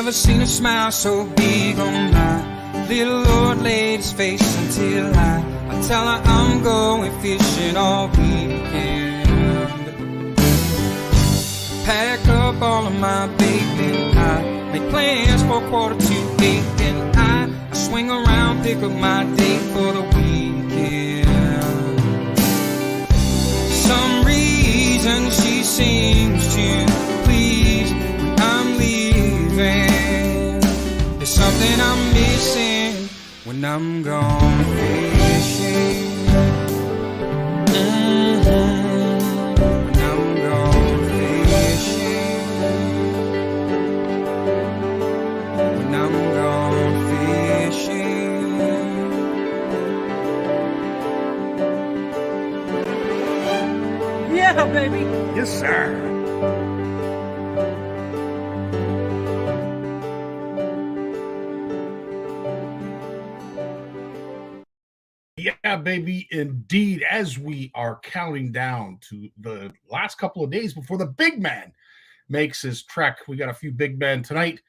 never seen a smile so big on my little Lord lady's face until I tell her I'm going fishing all weekend. Pack up all of my bacon, I make plans for 7:45, then I swing around, pick up my date for the weekend. Some reason she seems to please when I'm leaving. There's something I'm missing when I'm gone fishing. When I'm gone fishing. When I'm gone fishing. Yeah, baby. Yes, sir. Yeah, baby, indeed. As we are counting down to the last couple of days before the big man makes his trek, we got a few big men tonight.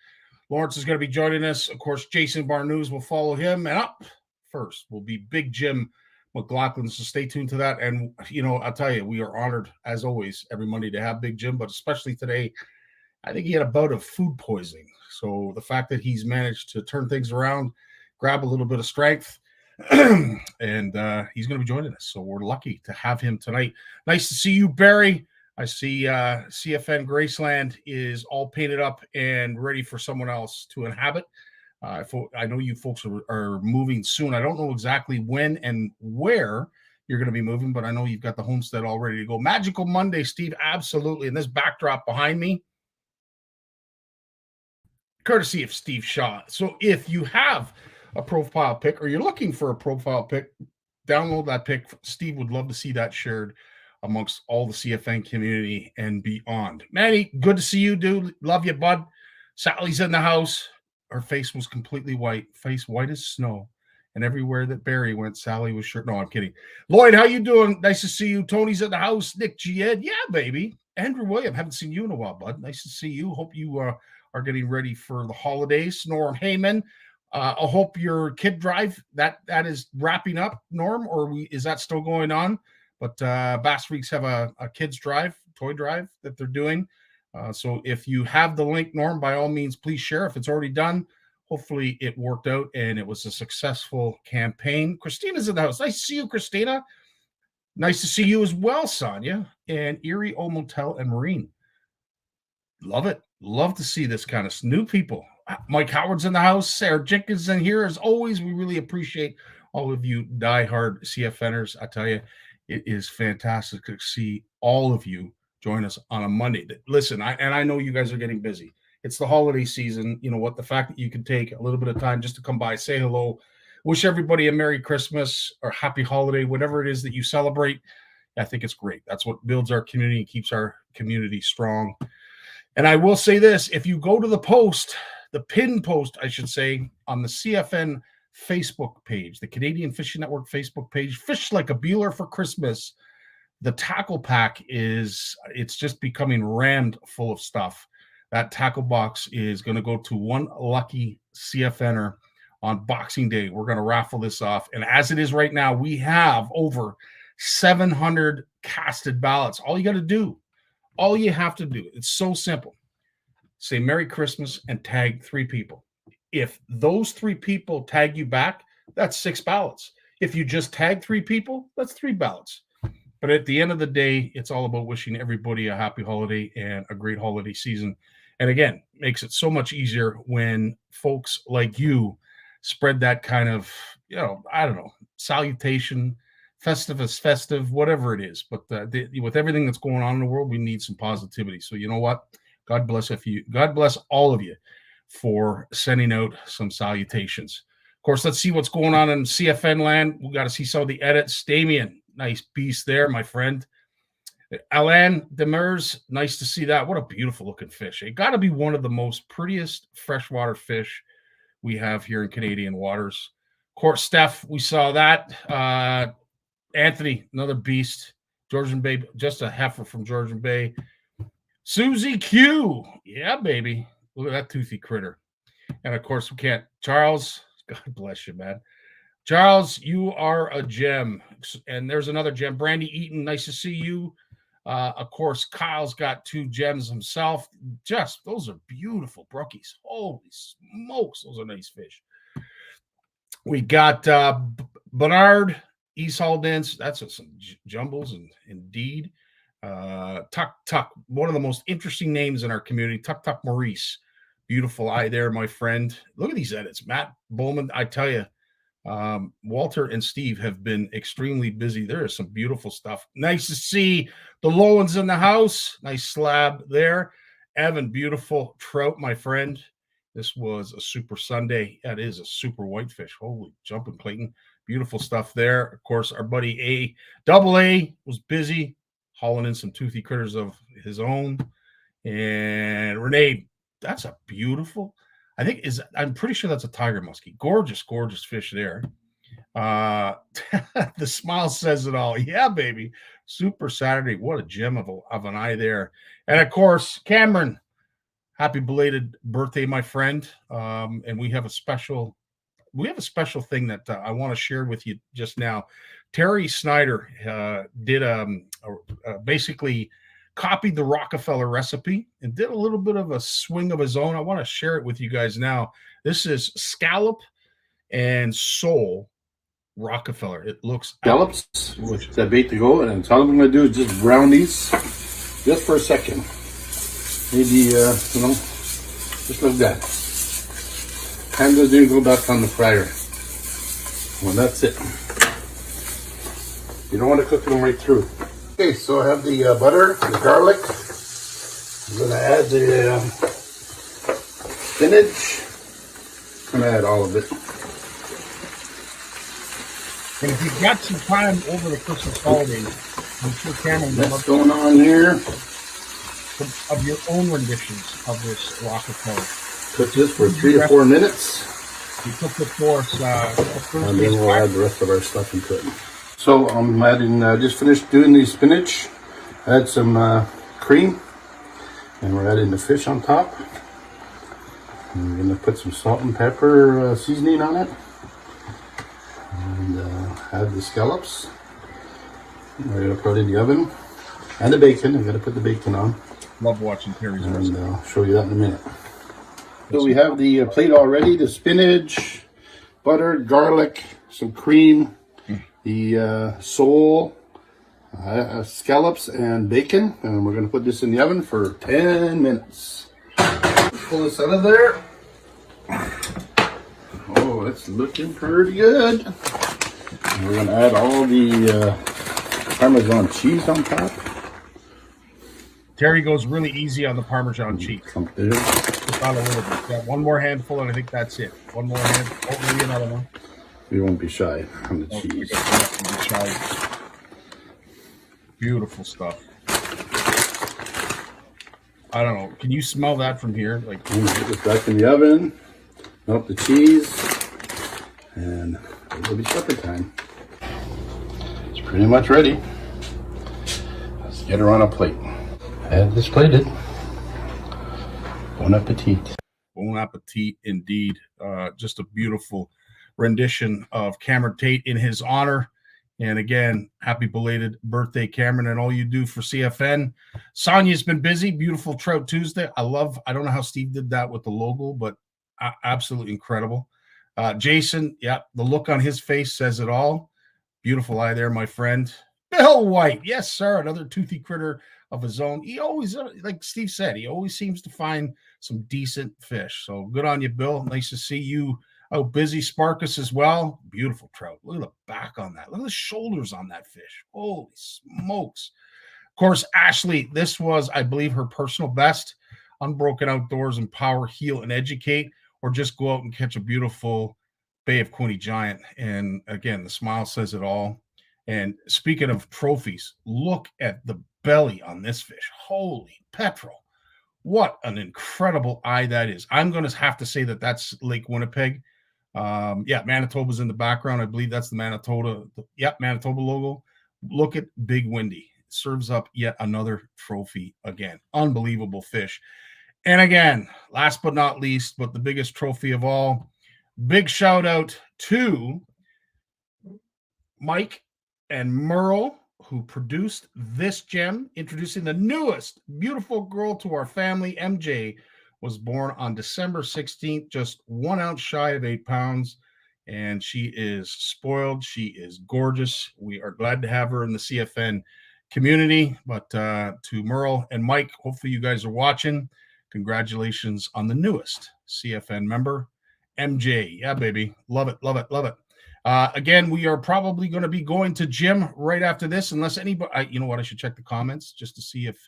Lawrence is going to be joining us. Of course, Jason Barnucz will follow him. And up first will be Big Jim McLaughlin. So stay tuned to that. And, you know, I'll tell you, we are honored, as always, every Monday to have Big Jim, but especially today. I think he had a bout of food poisoning. So the fact that he's managed to turn things around, grab a little bit of strength, and he's going to be joining us. So we're lucky to have him tonight. Nice to see you, Barry. I see CFN Graceland is all painted up and ready for someone else to inhabit. I know you folks are moving soon. I don't know exactly when and where you're going to be moving, but I know you've got the homestead all ready to go. Magical Monday, Steve, absolutely. And this backdrop behind me, courtesy of Steve Shaw. So if you have a profile pic or you're looking for a profile pic, download that pic. Steve would love to see that shared amongst all the CFN community and beyond. Manny, good to see you, dude. Love you, bud. Sally's in the house. Her face was completely white, face white as snow. And everywhere that Barry went, Sally was sure. No, I'm kidding. Lloyd, how you doing? Nice to see you. Tony's at the house. Nick G. Ed. Yeah, baby. Andrew William. Haven't seen you in a while, bud. Nice to see you. Hope you are getting ready for the holidays. Norm Heyman. I hope your kid drive that is wrapping up, Norm, or is that still going on? But Bass Freaks have a kids drive, toy drive that they're doing. So if you have the link, Norm, by all means, please share. If it's already done, hopefully it worked out and it was a successful campaign. Christina's in the house. Nice to see you, Christina. Nice to see you as well, Sonia, and Erie Old Motel and Marine. Love it. Love to see this kind of new people. Mike Howard's in the house. Sarah Jenkins in here. As always, we really appreciate all of you diehard CFNers. I tell you, it is fantastic to see all of you join us on a Monday. Listen, I know you guys are getting busy. It's the holiday season. You know what? The fact that you can take a little bit of time just to come by, say hello, wish everybody a Merry Christmas or Happy Holiday, whatever it is that you celebrate. I think it's great. That's what builds our community and keeps our community strong. And I will say this, if you go to the post, the pin post, I should say, on the CFN Facebook page, the Canadian Fishing Network Facebook page, Fish Like a Beehler for Christmas, the tackle pack it's just becoming rammed full of stuff. That tackle box is going to go to one lucky CFNer on Boxing Day. We're going to raffle this off. And as it is right now, we have over 700 casted ballots. All you have to do, it's so simple. Say Merry Christmas and tag 3 people. If those 3 people tag you back, that's 6 ballots. If you just tag 3 people, that's 3 ballots. But at the end of the day, it's all about wishing everybody a happy holiday and a great holiday season. And again, makes it so much easier when folks like you spread that kind of, I don't know, salutation, festive, whatever it is. But with everything that's going on in the world, we need some positivity. So you know what? God bless all of you for sending out some salutations. Of course, let's see what's going on in CFN land. We got to see some of the edits. Damien, nice beast there, my friend. Alain Demers, nice to see that. What a beautiful looking fish. It got to be one of the most prettiest freshwater fish we have here in Canadian waters. Of course, Steph, we saw that. Anthony, another beast. Georgian Bay, just a heifer from Georgian Bay. Susie Q. Yeah, baby. Look at that toothy critter. And of course, we can't. Charles, God bless you, man. Charles, you are a gem. And there's another gem. Brandy Eaton, nice to see you. Of course, Kyle's got 2 gems himself. Just those are beautiful brookies. Holy smokes, those are nice fish. We got Bernard East Haldens. That's some jumbles, and indeed. Tuck, one of the most interesting names in our community. Tuck Maurice. Beautiful eye there, my friend. Look at these edits. Matt Bowman, I tell you, Walter and Steve have been extremely busy. There is some beautiful stuff. Nice to see the Lowens in the house. Nice slab there. Evan, beautiful trout, my friend. This was a super Sunday. That is a super whitefish. Holy jumping, Clayton. Beautiful stuff there. Of course, our buddy Double A was busy hauling in some toothy critters of his own. And Renee, that's a beautiful, I'm pretty sure that's a tiger muskie. Gorgeous, gorgeous fish there. The smile says it all. Yeah, baby. Super Saturday. What a gem of an eye there. And of course, Cameron, happy belated birthday, my friend. And we have a special thing that I want to share with you just now. Terry Snyder did basically copied the Rockefeller recipe and did a little bit of a swing of his own. I want to share it with you guys now. This is scallop and sole Rockefeller. It looks scallops. That bait to go, and all I'm going to do is just brown these just for a second. Maybe just like that. And those didn't go back on the fryer. Well, that's it. You don't want to cook them right through. Okay, so I have the butter, the garlic. I'm going to add the spinach. I'm going to add all of it. And if you've got some time over the Christmas holidays, I'm sure Cameron will What's going on here? Of your own renditions of this Rockefeller. Cook this for 3 to 4 minutes. You cook it for us. And then we'll add the rest of our stuff into it. So I'm adding, just finished doing the spinach. Add some cream. And we're adding the fish on top. And we're going to put some salt and pepper seasoning on it. And add the scallops. And we're going to put it in the oven. And the bacon. I'm going to put the bacon on. Love watching Terry's and I'll show you that in a minute. So we have the plate all ready. The spinach, butter, garlic, some cream, the sole, scallops, and bacon. And we're going to put this in the oven for 10 minutes. Pull this out of there. Oh, it's looking pretty good. And we're going to add all the Parmesan cheese on top. Terry goes really easy on the Parmesan cheese. Just not a little bit. Yeah, one more handful, and I think that's it. One more handful. Oh, maybe another one. We won't be shy on the cheese. Beautiful stuff. I don't know. Can you smell that from here? Like, put this back in the oven. Melt the cheese, and it'll be supper time. It's pretty much ready. Let's get her on a plate. Have this plated. Bon appetit. Bon appetit, indeed. Just a beautiful rendition of Cameron Tate in his honor. And again, happy belated birthday, Cameron, and all you do for CFN. Sonia's been busy. Beautiful Trout Tuesday. I don't know how Steve did that with the logo, but absolutely incredible. Jason, yeah, the look on his face says it all. Beautiful eye there, my friend. Bill White, yes, sir. Another toothy critter of his own. He always, like Steve said, he always seems to find some decent fish. So good on you, Bill. Nice to see you out busy. Sparkus as well. Beautiful trout. Look at the back on that. Look at the shoulders on that fish. Holy smokes. Of course, Ashley, this was, I believe, her personal best. Unbroken outdoors and power, heal, and educate, or just go out and catch a beautiful Bay of Quinte giant. And again, the smile says it all. And speaking of trophies, look at the belly on this fish. Holy petrol. What an incredible eye that is. I'm going to have to say that that's Lake Winnipeg. Yeah, Manitoba's in the background. I believe that's the Manitoba logo. Look at Big Windy. Serves up yet another trophy again. Unbelievable fish. And again, last but not least, but the biggest trophy of all, big shout out to Mike and Merle, who produced this gem, introducing the newest beautiful girl to our family. MJ was born on December 16th, just 1 ounce shy of 8 pounds. And she is spoiled. She is gorgeous. We are glad to have her in the CFN community. But to Merle and Mike, hopefully you guys are watching. Congratulations on the newest CFN member, MJ. Yeah, baby. Love it, love it, love it. Again, we are probably going to be going to Jim right after this, unless anybody, you know what, I should check the comments just to see if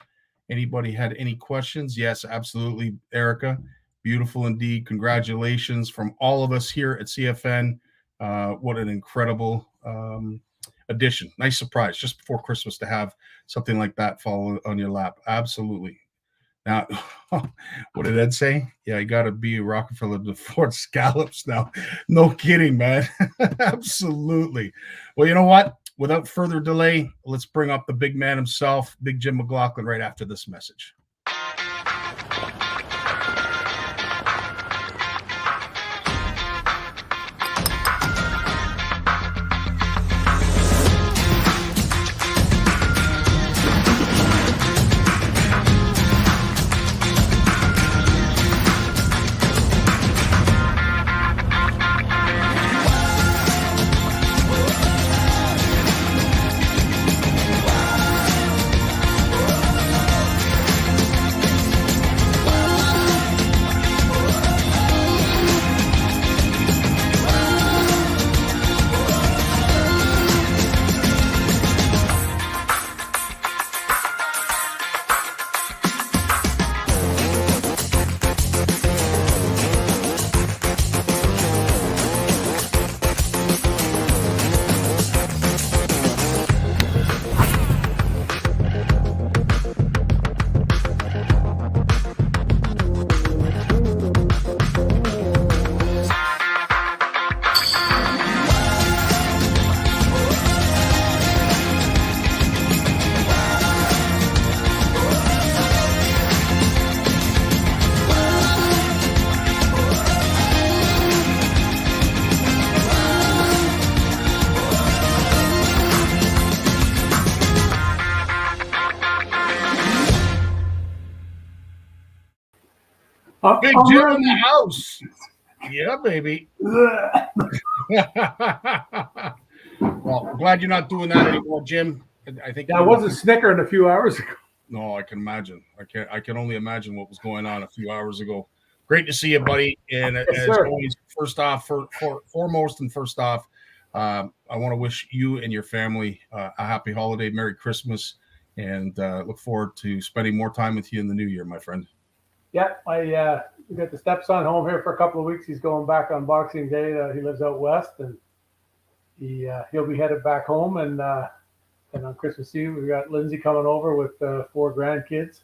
anybody had any questions. Yes, absolutely, Erica. Beautiful indeed. Congratulations from all of us here at CFN. What an incredible addition. Nice surprise just before Christmas to have something like that fall on your lap. Absolutely. Now, what did Ed say? Yeah, you got to be a Rockefeller to afford scallops now. No kidding, man. Absolutely. Well, you know what? Without further delay, let's bring up the big man himself, Big Jim McLaughlin, right after this message. Big Jim in the house. Yeah, baby. Well, I'm glad you're not doing that anymore, Jim. I think I wasn't snickering a few hours ago. No, I can imagine. I can only imagine what was going on a few hours ago. Great to see you, buddy. And as always, first off, foremost and first off, I want to wish you and your family a happy holiday, Merry Christmas, and look forward to spending more time with you in the new year, my friend. Yeah, we got the stepson home here for a couple of weeks. He's going back on Boxing Day. He lives out west, and he'll be headed back home. And on Christmas Eve, we got Lindsay coming over with 4 grandkids.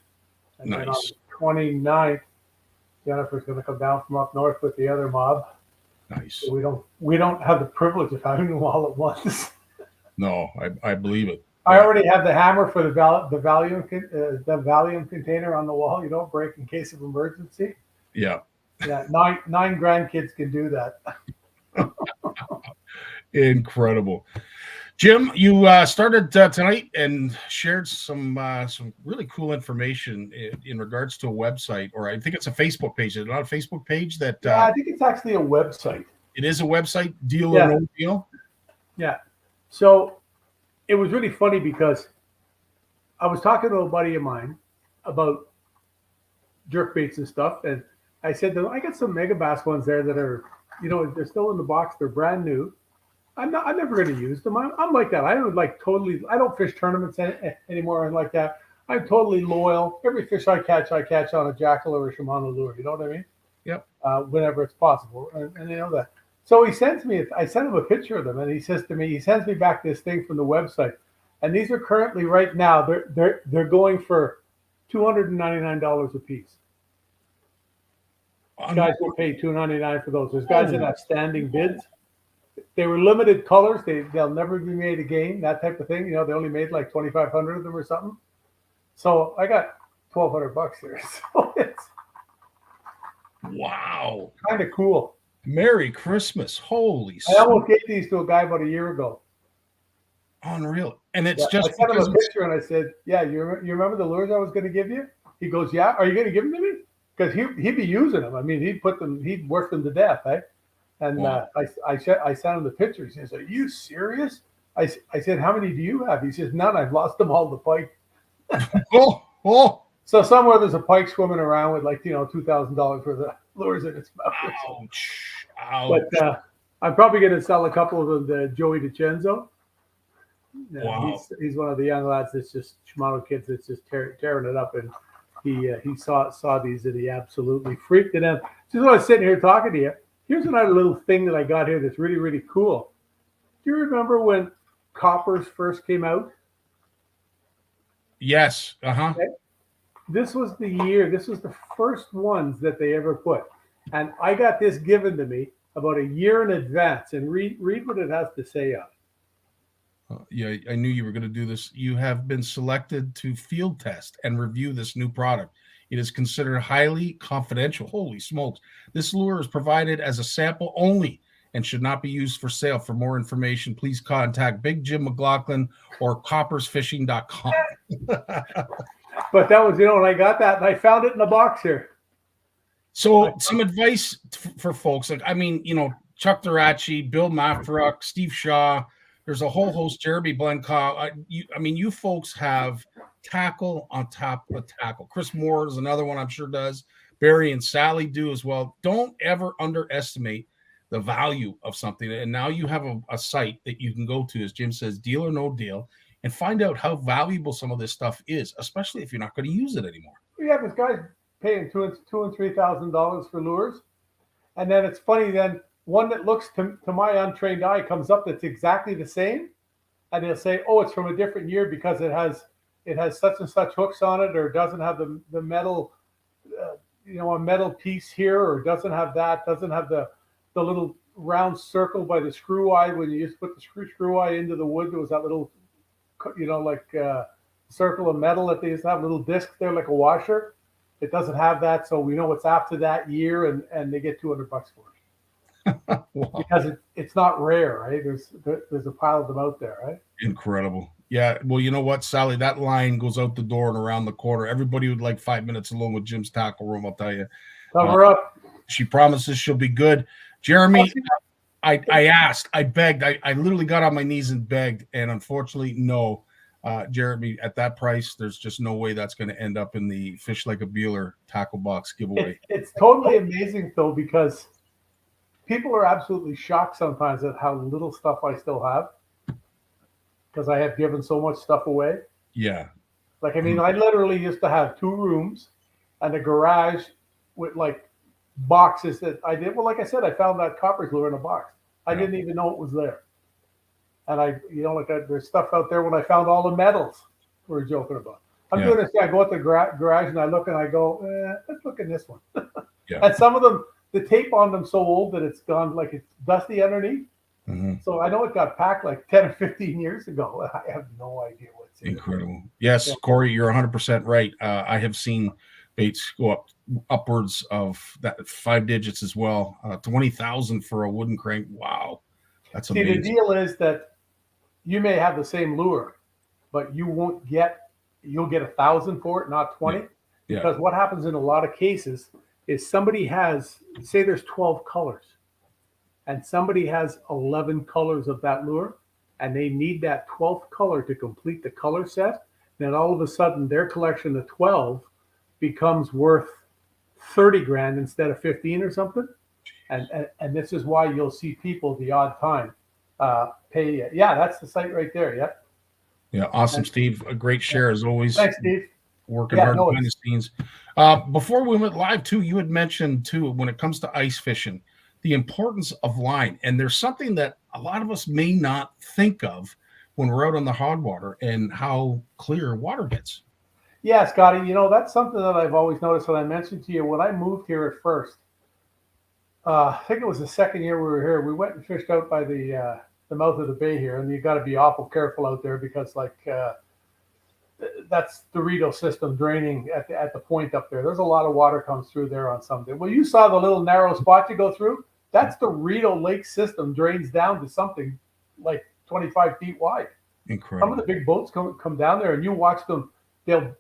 And nice. Then on the 29th, Jennifer's going to come down from up north with the other mob. Nice. So we don't have the privilege of having them all at once. No, I believe it. I already have the hammer for the Valium container on the wall. You don't break in case of emergency. Yeah. Yeah, nine grandkids can do that. Incredible. Jim, you started tonight and shared some really cool information in regards to a website, or I think it's a Facebook page. Is it not a Facebook page that? I think it's actually a website. It is a website, Deal or No Deal? Yeah. So it was really funny because I was talking to a buddy of mine about jerkbaits and stuff, and I said to him, I got some Megabass ones there that are, they're still in the box. They're brand new. I'm never going to use them. I'm like that. I don't fish tournaments anymore and like that. I'm totally loyal. Every fish I catch on a jackal or a Shimano lure. You know what I mean? Yep. Whenever it's possible. And you know that. So I sent him a picture of them, and he sends me back this thing from the website. And these are currently right now, they're going for $299 a piece. Guys will pay $299 for those. There's guys that have standing bids. They were limited colors. They'll never be made again, that type of thing. They only made like 2,500 of them or something. So I got $1,200 here. So Wow. Kind of cool. Merry Christmas. Holy I almost gave these to a guy about a year ago. unreal. And it's Yeah, just I sent him because a picture and I said, "Yeah, you remember the lures I was going to give you?" He goes, "Yeah, are you going to give them to me?" Because he'd be using them. I mean, he'd work them to death, eh? And Wow. I sent him the pictures. He says, "Are you serious?" I said, "How many do you have?" He says, "None. I've lost them all to pike." Oh, So somewhere there's a pike swimming around with like $2,000 worth of lures in its mouth. ouch. Ouch. But I'm probably going to sell a couple of them to Joey DiCenzo. Wow. He's one of the young lads that's just Shimano kids that's just tearing it up, and he saw these and he absolutely freaked it out. Just when I was sitting here talking to you, here's another little thing that I got here that's really, really cool. Do you remember when coppers first came out? Yes. Uh-huh. Okay. This was the first ones that they ever put. And I got this given to me about a year in advance. And read what it has to say on it. Yeah, I knew you were going to do this. You have been selected to field test and review this new product. It is considered highly confidential. Holy smokes. This lure is provided as a sample only and should not be used for sale. For more information, please contact Big Jim McLaughlin or coppersfishing.com. But that was, when I got that, and I found it in a box here. So some advice for folks. Like, I mean, Chuck Durachi, Bill Mafruk, Steve Shaw, there's a whole host, Jeremy Blencock. You folks have tackle on top of tackle. Chris Moore is another one I'm sure does. Barry and Sally do as well. Don't ever underestimate the value of something. And now you have a site that you can go to, as Jim says, Deal or No Deal, and find out how valuable some of this stuff is, especially if you're not going to use it anymore. Yeah, this guy's paying $2,000 and $3,000 for lures, and then it's funny. Then one that looks to my untrained eye comes up that's exactly the same, and they'll say, "Oh, it's from a different year because it has such and such hooks on it, or doesn't have the metal, a metal piece here, or doesn't have the little round circle by the screw eye when you used to put the screw eye into the wood. There was that little, circle of metal that they used to have, a little disc there like a washer. It doesn't have that, so we know it's after that year, and they get $200 for it." Wow. Because it's not rare, right? There's a pile of them out there, right? Incredible. Yeah. Well, you know what, Sally? That line goes out the door and around the corner. Everybody would like 5 minutes alone with Jim's tackle room, I'll tell you. Cover up. She promises she'll be good. Jeremy, I asked, I begged, I literally got on my knees and begged, and unfortunately, no. Jeremy, at that price, there's just no way that's going to end up in the Fish Like a Beehler tackle box giveaway. It's totally amazing, though, because people are absolutely shocked sometimes at how little stuff I still have, because I have given so much stuff away. Yeah. I literally used to have 2 rooms and a garage with boxes that I did. Well, like I said, I found that copper lure in a box. I didn't even know it was there. And there's stuff out there when I found all the medals we were joking about. I'm doing this. I go out the garage and I look and I go, let's look at this one. Yeah. And some of them, the tape on them so old that it's gone, it's dusty underneath. Mm-hmm. So I know it got packed 10 or 15 years ago. I have no idea what's in Incredible. Yes, Corey, you're 100% right. I have seen baits go upwards of that 5 digits as well. 20,000 for a wooden crank. Wow. That's amazing. The deal is that you may have the same lure, but you'll get 1,000 for it, not 20. Yeah. Because what happens in a lot of cases is somebody has, say there's 12 colors, and somebody has 11 colors of that lure, and they need that 12th color to complete the color set. Then all of a sudden their collection of 12 becomes worth 30 grand instead of 15 or something. And this is why you'll see people the odd time pay. Yeah, that's the site right there. Yeah. Yeah. Awesome, Steve. A great share as always. Thanks, Steve. Working hard behind the scenes. Before we went live too, you had mentioned too, when it comes to ice fishing, the importance of line. And there's something that a lot of us may not think of when we're out on the hog water and how clear water gets. Yeah, Scotty, that's something that I've always noticed. And I mentioned to you when I moved here at first, I think it was the second year we were here, we went and fished out by the mouth of the bay here. And you got to be awful careful out there because that's the Rideau system draining at the point up there. There's a lot of water comes through there on some day. Well, you saw the little narrow spot you go through. That's the Rideau Lake system drains down to something like 25 feet wide. Incredible. Some of the big boats come down there, and you watch them. They'll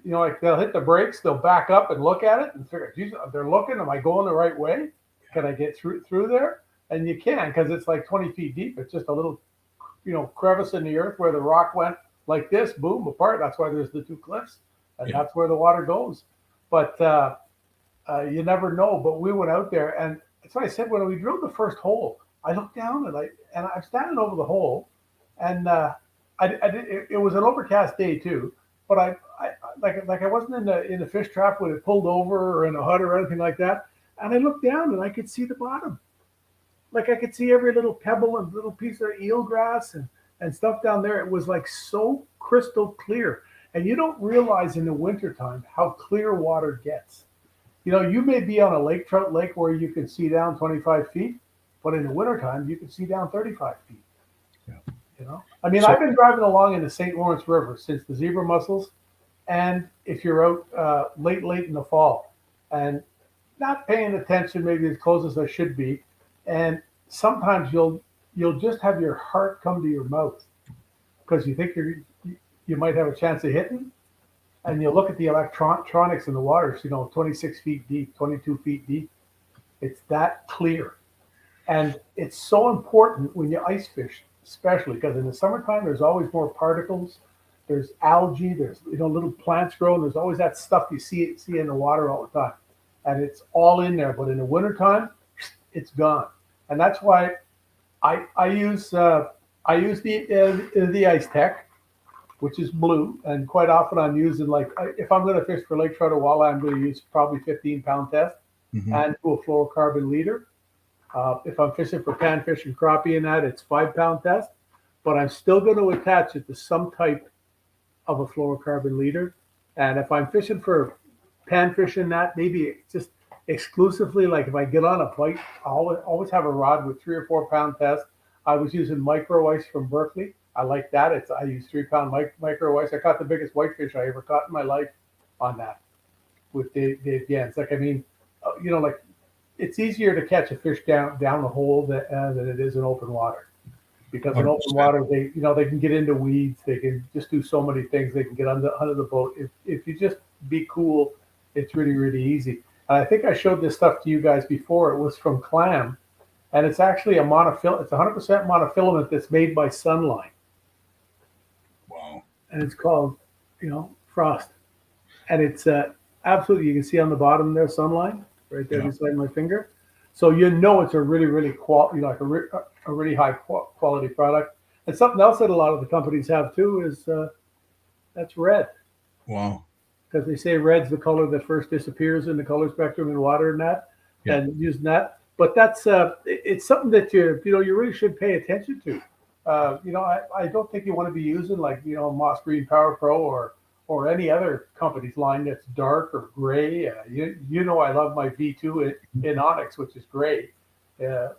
hit the brakes, they'll back up and look at it and figure, geez, they're looking. Am I going the right way? Can I get through there? And you can, because it's like 20 feet deep. It's just a little, crevice in the earth where the rock went like this, boom, apart. That's why there's the two cliffs, and that's where the water goes. But you never know. But we went out there, and that's what I said when we drilled the first hole. I looked down and I'm standing over the hole, and it was an overcast day too. But I wasn't in the fish trap when it pulled over or in a hut or anything like that. And I looked down and I could see the bottom. Like I could see every little pebble and little piece of eelgrass and stuff down there. It was like so crystal clear. And you don't realize in the wintertime how clear water gets. You may be on a lake trout lake where you can see down 25 feet, but in the wintertime you can see down 35 feet. Yeah. I've been driving along in the St. Lawrence River since the zebra mussels, and if you're out late in the fall and not paying attention maybe as close as I should be, and sometimes you'll just have your heart come to your mouth because you think you might have a chance of hitting, and you look at the electronics in the waters, 26 feet deep, 22 feet deep. It's that clear, and it's so important when you ice fish, especially because in the summertime there's always more particles. There's algae. There's little plants growing. There's always that stuff you see in the water all the time, and it's all in there. But in the wintertime, it's gone, and that's why I use the Ice Tech, which is blue, and quite often I'm using if I'm going to fish for lake trout or walleye, I'm going to use probably 15-pound test and do a fluorocarbon leader. If I'm fishing for panfish and crappie and that, it's 5-pound test, but I'm still going to attach it to some type of a fluorocarbon leader. And if I'm fishing for panfish and that, maybe just exclusively, like if I get on a bite, I'll always have a rod with 3 or 4-pound test. I was using micro ice from Berkeley. I like that. I use 3-pound micro ice. I caught the biggest whitefish I ever caught in my life on that with Dave Gans. It's easier to catch a fish down the hole than it is in open water, because in open water they can get into weeds. They can just do so many things. They can get under the boat. If you just be cool, it's really, really easy. And I think I showed this stuff to you guys before. It was from Clam, and it's actually a monofilament. It's 100% monofilament that's made by Sunline. Wow. And it's called, Frost. And it's absolutely, you can see on the bottom there, Sunline, right there beside my finger. So it's a really, really a really high quality product. And something else that a lot of the companies have too is that's red. Wow. Because they say red's the color that first disappears in the color spectrum in water and that, and using that. But that's it's something that you really should pay attention to. I don't think you want to be using Moss Green Power Pro or any other company's line that's dark or gray. I love my V2 in Onyx, which is gray.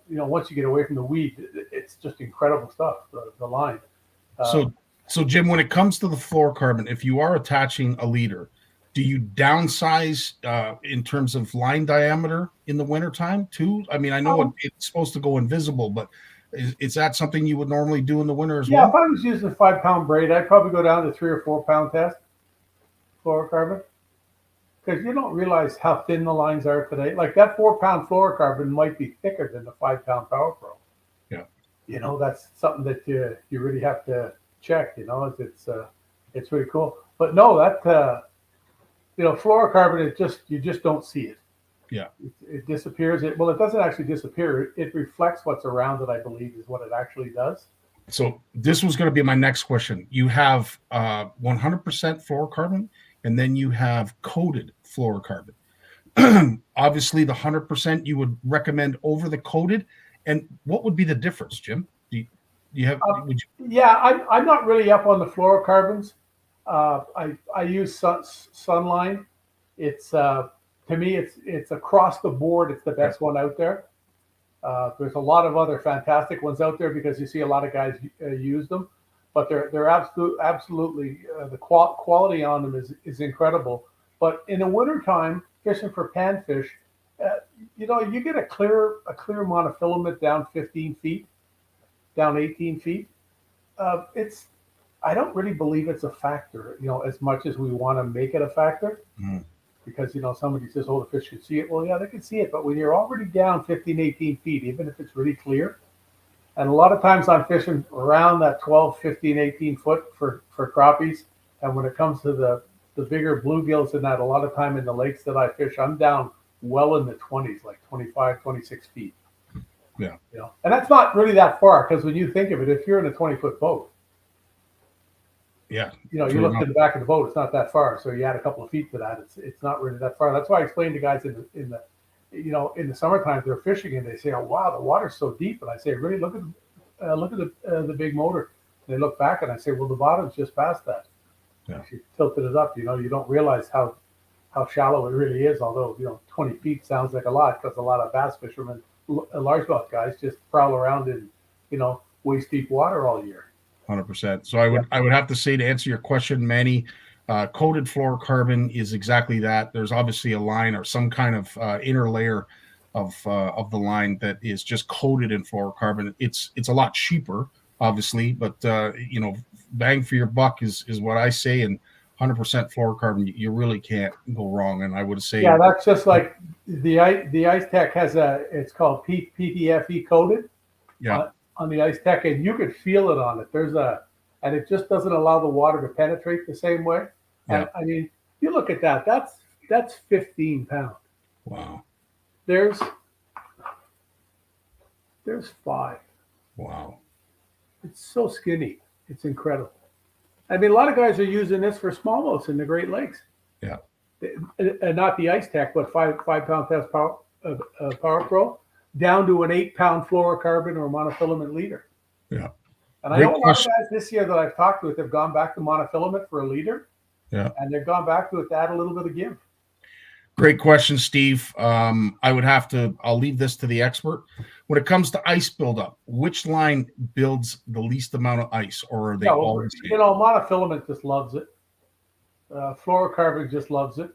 Once you get away from the weed, it's just incredible stuff. The line. So Jim, when it comes to the fluorocarbon, if you are attaching a leader, do you downsize in terms of line diameter in the wintertime too? I mean, I know it's supposed to go invisible, but is that something you would normally do in the winter as well? Yeah, if I was using a 5-pound braid, I'd probably go down to 3 or 4-pound test fluorocarbon, because you don't realize how thin the lines are today. Like that 4-pound fluorocarbon might be thicker than the 5-pound Power Pro. Yeah. That's something that you really have to check. It's really cool. But no, that fluorocarbon, you just don't see it. Yeah. It disappears. It doesn't actually disappear. It reflects what's around it, I believe, is what it actually does. So this was going to be my next question. You have 100% fluorocarbon, and then you have coated fluorocarbon. Obviously, the 100% you would recommend over the coated. And what would be the difference, Jim? Do you have? Yeah, I'm not really up on the fluorocarbons. I use Sunline. It's to me, it's across the board. It's the best one out there. There's a lot of other fantastic ones out there because you see a lot of guys use them. but they're absolutely the quality on them is incredible. But in the wintertime, fishing for panfish, you get a clear monofilament down 15 feet, down 18 feet. I don't really believe it's a factor, as much as we want to make it a factor. Because, somebody says, oh, the fish can see it. Well, yeah, they can see it. But when you're already down 15, 18 feet, even if it's really clear, and a lot of times I'm fishing around that 12, 15, 18 foot for crappies. And when it comes to the bigger bluegills and that, a lot of time in the lakes that I fish, I'm down well in the 20s, like 25, 26 feet. Yeah. And that's not really that far, because when you think of it, if you're in a 20-foot boat, Yeah. you look at the back of the boat, it's not that far. So you add a couple of feet to that. It's not really that far. That's why I explain to guys in the summertime, they're fishing and they say, oh, wow, the water's so deep. And I say, really, look at the big motor. And they look back and I say, well, the bottom's just past that. Yeah. If you tilted it up, you don't realize how shallow it really is. Although, 20 feet sounds like a lot, because a lot of bass fishermen, largemouth guys, just prowl around in, waist deep water all year. 100%. So I would have to say, to answer your question, Manny, coated fluorocarbon is exactly that. There's obviously a line or some kind of inner layer of the line that is just coated in fluorocarbon. It's a lot cheaper, obviously, but bang for your buck is what I say. And 100% fluorocarbon, you really can't go wrong. And I would say, yeah, that's just like the Ice Tech has it's called PTFE coated. Yeah. On the Ice Tech, and you could feel it on it. And it just doesn't allow the water to penetrate the same way. Yeah. And I mean, you look at that. That's 15 pounds. Wow. There's 5. Wow. It's so skinny. It's incredible. I mean, a lot of guys are using this for smallmouths in the Great Lakes. Yeah. And not the Ice Tech, but 5-pound test Power Pro, down to an 8-pound fluorocarbon or monofilament leader. Yeah. And I know a lot of guys this year that I've talked with have gone back to monofilament for a leader. Yeah. And they've gone back to it to add a little bit of give. Great question, Steve. I'll leave this to the expert. When it comes to ice buildup, which line builds the least amount of ice, or are they all the same? Monofilament just loves it. Fluorocarbon just loves it.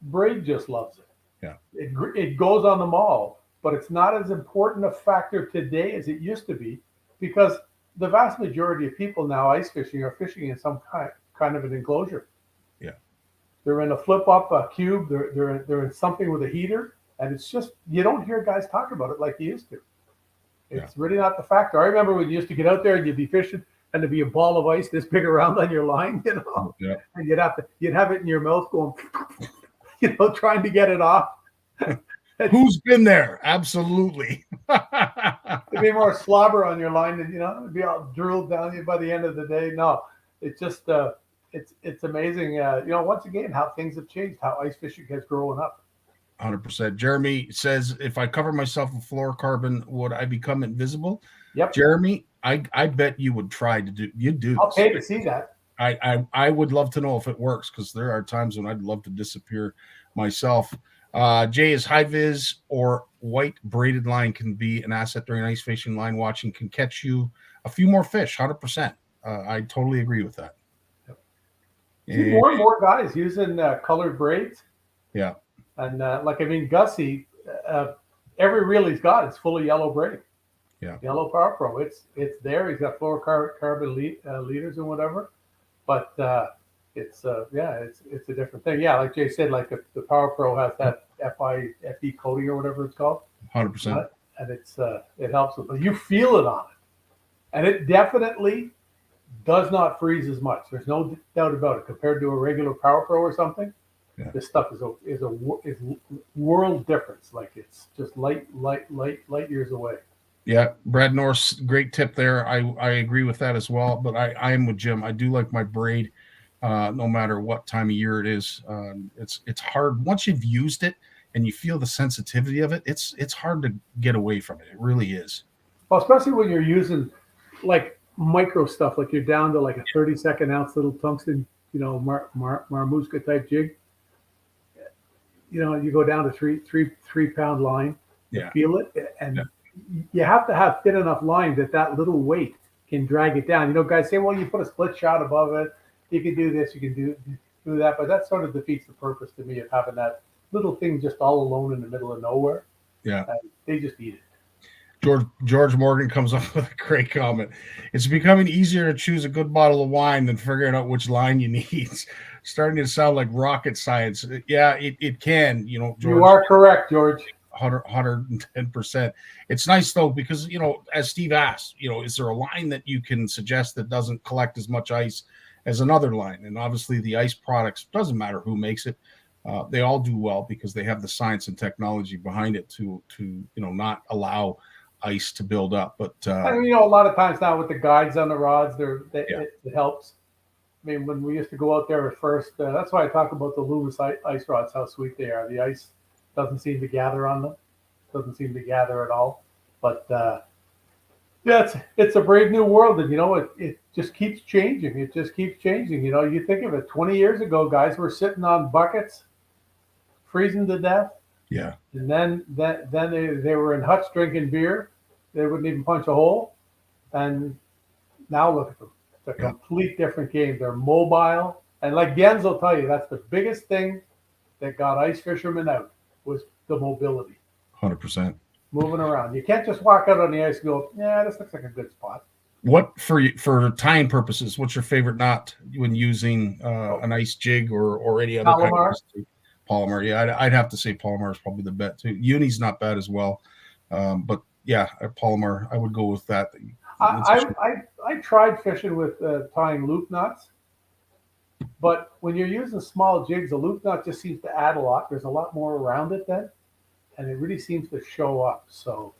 Braid just loves it. Yeah. It goes on them all, but it's not as important a factor today as it used to be, because the vast majority of people now ice fishing are fishing in some kind of an enclosure. Yeah. They're in a flip-up cube. They're in something with a heater, and it's just, you don't hear guys talk about it like you used to. It's really not the factor. I remember when you used to get out there and you'd be fishing, and there'd be a ball of ice this big around on your line, Yeah. and you'd have it in your mouth going, trying to get it off. Who's been there? Absolutely. There'd be more slobber on your line, and it'd be all drooled down you by the end of the day. No, it's just it's amazing. Once again, how things have changed, how ice fishing has grown up. 100%. Jeremy says, if I cover myself with fluorocarbon, would I become invisible? Yep. Jeremy, I bet you would try to do. You'd do. I'll pay to see that. I would love to know if it works, because there are times when I'd love to disappear myself. Jay, is high vis or white braided line can be an asset during ice fishing. Line watching can catch you a few more fish. 100%. I totally agree with that. See more and more guys using colored braids. Yeah. And Gussie, every reel he's got is full of yellow braid. Yeah. Yellow Power Pro. It's there. He's got fluorocarbon leaders and whatever. But it's a different thing. Yeah, like Jay said, like the Power Pro has that FE coating or whatever it's called. 100%. And it helps with, but you feel it on it, and it definitely does not freeze as much. There's no doubt about it. Compared to a regular Power Pro or something, this stuff is world difference. Like, it's just light years away. Yeah, Brad Norris, great tip there. I agree with that as well. But I am with Jim. I do like my braid, no matter what time of year it is. It's hard once you've used it and you feel the sensitivity of it. It's hard to get away from it. It really is. Well, especially when you're using like micro stuff, like you're down to like a 32nd ounce little tungsten, Marmuska type jig. You go down to three pound line. Yeah. Feel it, and you have to have thin enough line that little weight can drag it down. Guys say, well, you put a split shot above it, you can do this, you can do that, but that sort of defeats the purpose to me of having that little thing just all alone in the middle of nowhere. Yeah. They just eat it. George Morgan comes up with a great comment. It's becoming easier to choose a good bottle of wine than figuring out which line you need. It's starting to sound like rocket science. Yeah, it can. George, you are correct, George. 110%. It's nice though because as Steve asked, is there a line that you can suggest that doesn't collect as much ice as another line? And obviously, the ice products, doesn't matter who makes it. They all do well because they have the science and technology behind it to not allow ice to build up. But a lot of times now with the guides on the rods, it helps. I mean, when we used to go out there at first, that's why I talk about the Lewis ice rods, how sweet they are. The ice doesn't seem to gather on them, doesn't seem to gather at all. But it's a brave new world, and it just keeps changing. It just keeps changing. You think of it, 20 years ago, guys were sitting on buckets, freezing to death. Yeah. And then they were in huts drinking beer. They wouldn't even punch a hole. And now look at them. It's a complete different game. They're mobile. And like Jens will tell you, that's the biggest thing that got ice fishermen out was the mobility. 100%. Moving around. You can't just walk out on the ice and go, yeah, this looks like a good spot. What for tying purposes, what's your favorite knot when using an ice jig or any other Palomar? kind of polymer? Yeah, I'd have to say Palomar is probably the bet too. Uni's not bad as well. But yeah, Palomar, I would go with that. I tried fishing with tying loop knots, but when you're using small jigs, a loop knot just seems to add a lot. There's a lot more around it then, and it really seems to show up. So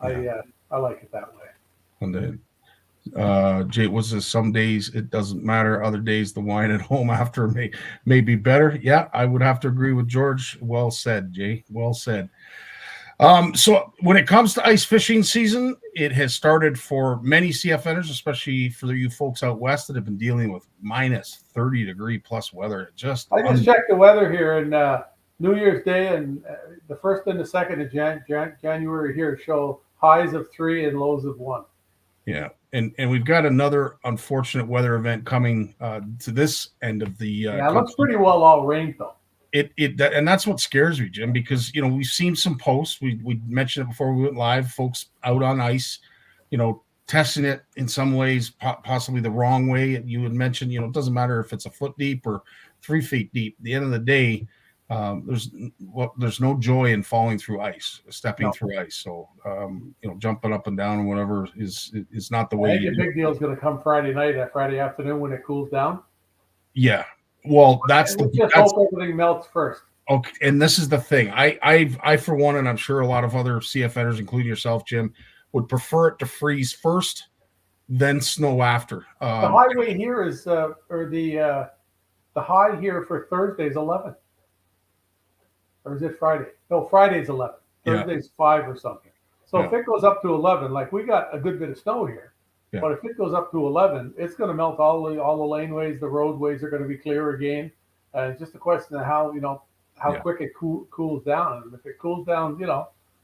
I like it that way. And then Jay, what's this? Some days it doesn't matter. Other days the wine at home after may be better. Yeah, I would have to agree with George. Well said, Jay. Well said. So when it comes to ice fishing season, it has started for many CFNers, especially for you folks out west that have been dealing with minus 30 degree plus weather. I just checked the weather here, and New Year's Day and the 1st and the 2nd of January here show highs of 3 and lows of 1. Yeah, and we've got another unfortunate weather event coming to this end of the. It looks pretty well all rained though. And that's what scares me, Jim, because we've seen some posts. We mentioned it before we went live. Folks out on ice, testing it in some ways, possibly the wrong way. You had mentioned, it doesn't matter if it's a foot deep or 3 feet deep. At the end of the day, there's no joy in falling through ice, stepping through ice. So jumping up and down and whatever is not the way. I think the big deal is going to come Friday night, Friday afternoon when it cools down. Yeah. Well, hope everything melts first. Okay, and this is the thing. I for one, and I'm sure a lot of other CFNers, including yourself, Jim, would prefer it to freeze first, then snow after. The highway here is, or the high here for Thursday is 11, or is it Friday? No, Friday's 11. Thursday's 5 or something. So if it goes up to 11, like we got a good bit of snow here. Yeah. But if it goes up to 11, it's going to melt all the laneways. The roadways are going to be clear again. It's just a question of how quick it cools down. And if it cools down,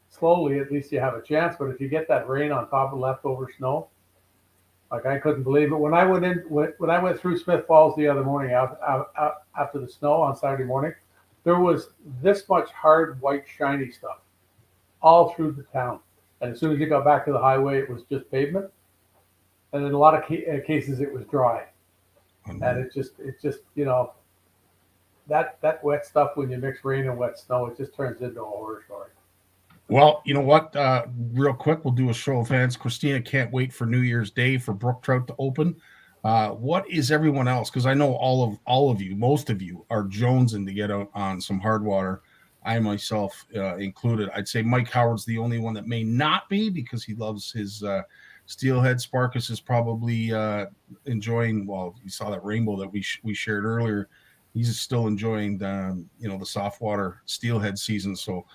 slowly, at least you have a chance. But if you get that rain on top of leftover snow, like I couldn't believe it when I went through Smith Falls the other morning after the snow on Saturday morning, there was this much hard white shiny stuff all through the town. And as soon as you got back to the highway, it was just pavement. And in a lot of cases, it was dry. And it just that wet stuff, when you mix rain and wet snow, it just turns into a horror story. Well, you know what? Real quick, we'll do a show of hands. Christina can't wait for New Year's Day for brook trout to open. What is everyone else? Because I know all of you, most of you, are jonesing to get out on some hard water. I myself included. I'd say Mike Howard's the only one that may not be because he loves his steelhead. Sparkus is probably enjoying. Well, you saw that rainbow that we shared earlier. He's still enjoying the soft water steelhead season. So,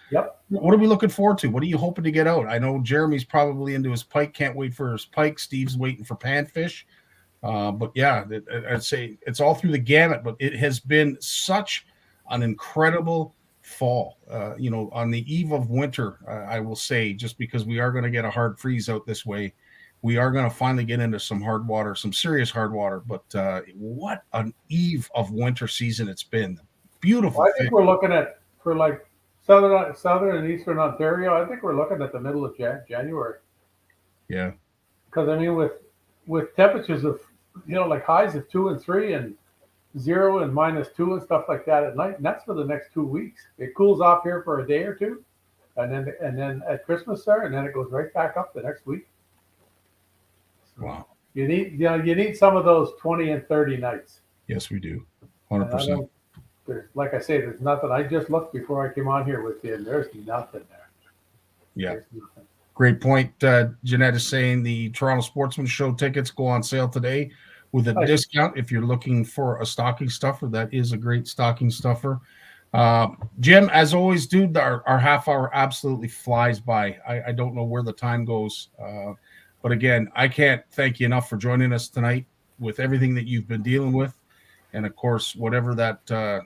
what are we looking forward to? What are you hoping to get out? I know Jeremy's probably into his pike. Can't wait for his pike. Steve's waiting for panfish. But yeah, I'd say it's all through the gamut. But it has been such an incredible fall. On the eve of winter, I will say, just because we are going to get a hard freeze out this way. we are going to finally get into some hard water, some serious hard water. But what an eve of winter season it's been. Beautiful. Well, I think we're looking at, for like southern and eastern Ontario, I think we're looking at the middle of January. Yeah. Because I mean, with temperatures of, like highs of 2 and 3 and 0 and -2 and stuff like that at night, and that's for the next 2 weeks. It cools off here for a day or two, and then at Christmas there, and then it goes right back up the next week. So Wow. you need some of those 20 and 30 nights. Yes, we do. 100%. Like I say, there's nothing. I just looked before I came on here with you, and there's nothing there. Yeah. There's nothing. Great point. Jeanette is saying the Toronto Sportsman Show tickets go on sale today with a discount if you're looking for a stocking stuffer. That is a great stocking stuffer. Jim, as always, dude, our half hour absolutely flies by. I don't know where the time goes. But again, I can't thank you enough for joining us tonight with everything that you've been dealing with. And of course, whatever that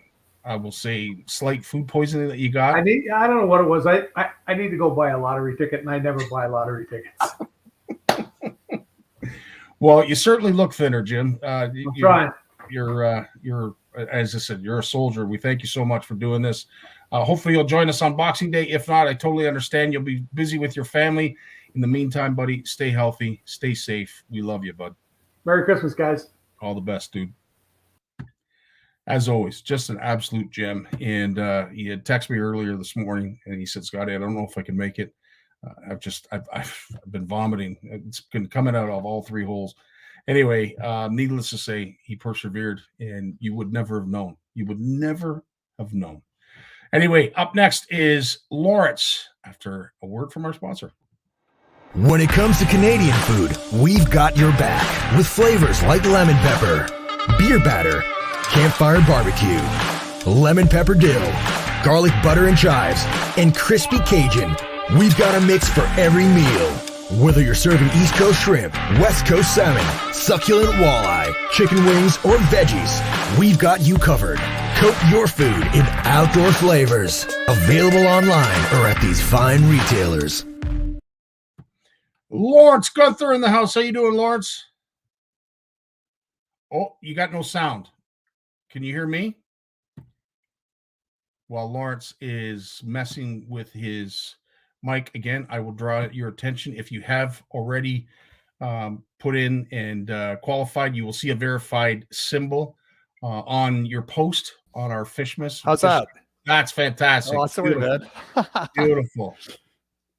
I will say slight food poisoning that you got. I don't know what it was. I need to go buy a lottery ticket, and I never buy lottery tickets. Well, you certainly look thinner, Jim. I'm trying. You're as I said, you're a soldier. We thank you so much for doing this. Hopefully you'll join us on Boxing Day. If not, I totally understand. You'll be busy with your family. In the meantime, buddy, stay healthy, stay safe. We love you, bud. Merry Christmas, guys. All the best, dude. As always, just an absolute gem. And he had texted me earlier this morning, and he said, "Scotty, I don't know if I can make it. I've been vomiting. It's been coming out of all 3 holes." Anyway, needless to say, he persevered, and you would never have known. You would never have known. Anyway, up next is Lawrence after a word from our sponsor. When it comes to Canadian food, we've got your back with flavors like lemon pepper, beer batter, campfire barbecue, lemon pepper dill, garlic butter and chives, and crispy Cajun. We've got a mix for every meal. Whether you're serving East Coast shrimp, West Coast salmon, succulent walleye, chicken wings, or veggies, we've got you covered. Coat your food in outdoor flavors. Available online or at these fine retailers. Lawrence Gunther in the house. How you doing, Lawrence? Oh, you got no sound. Can you hear me? While Lawrence is messing with his mic again, I will draw your attention. If you have already put in and qualified, you will see a verified symbol on your post on our Fishmas. How's that? That's fantastic. Oh, sorry, man. Beautiful.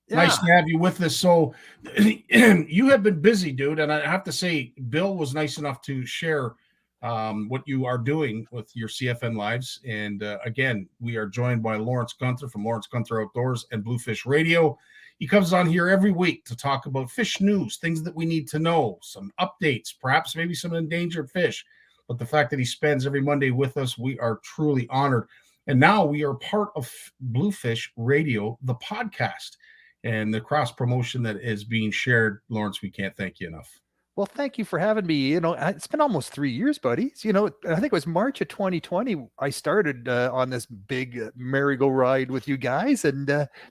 Yeah. Nice to have you with us. So you have been busy, dude. And I have to say, Bill was nice enough to share what you are doing with your CFN lives. And again, we are joined by Lawrence Gunther from Lawrence Gunther Outdoors and Bluefish Radio. He comes on here every week to talk about fish news, things that we need to know, some updates, perhaps maybe some endangered fish. But the fact that he spends every Monday with us, we are truly honored. And now we are part of Bluefish Radio, the podcast, and the cross promotion that is being shared. Lawrence, we can't thank you enough. Well, thank you for having me. It's been almost 3 years, buddy. I think it was March of 2020. I started on this big merry-go-ride with you guys and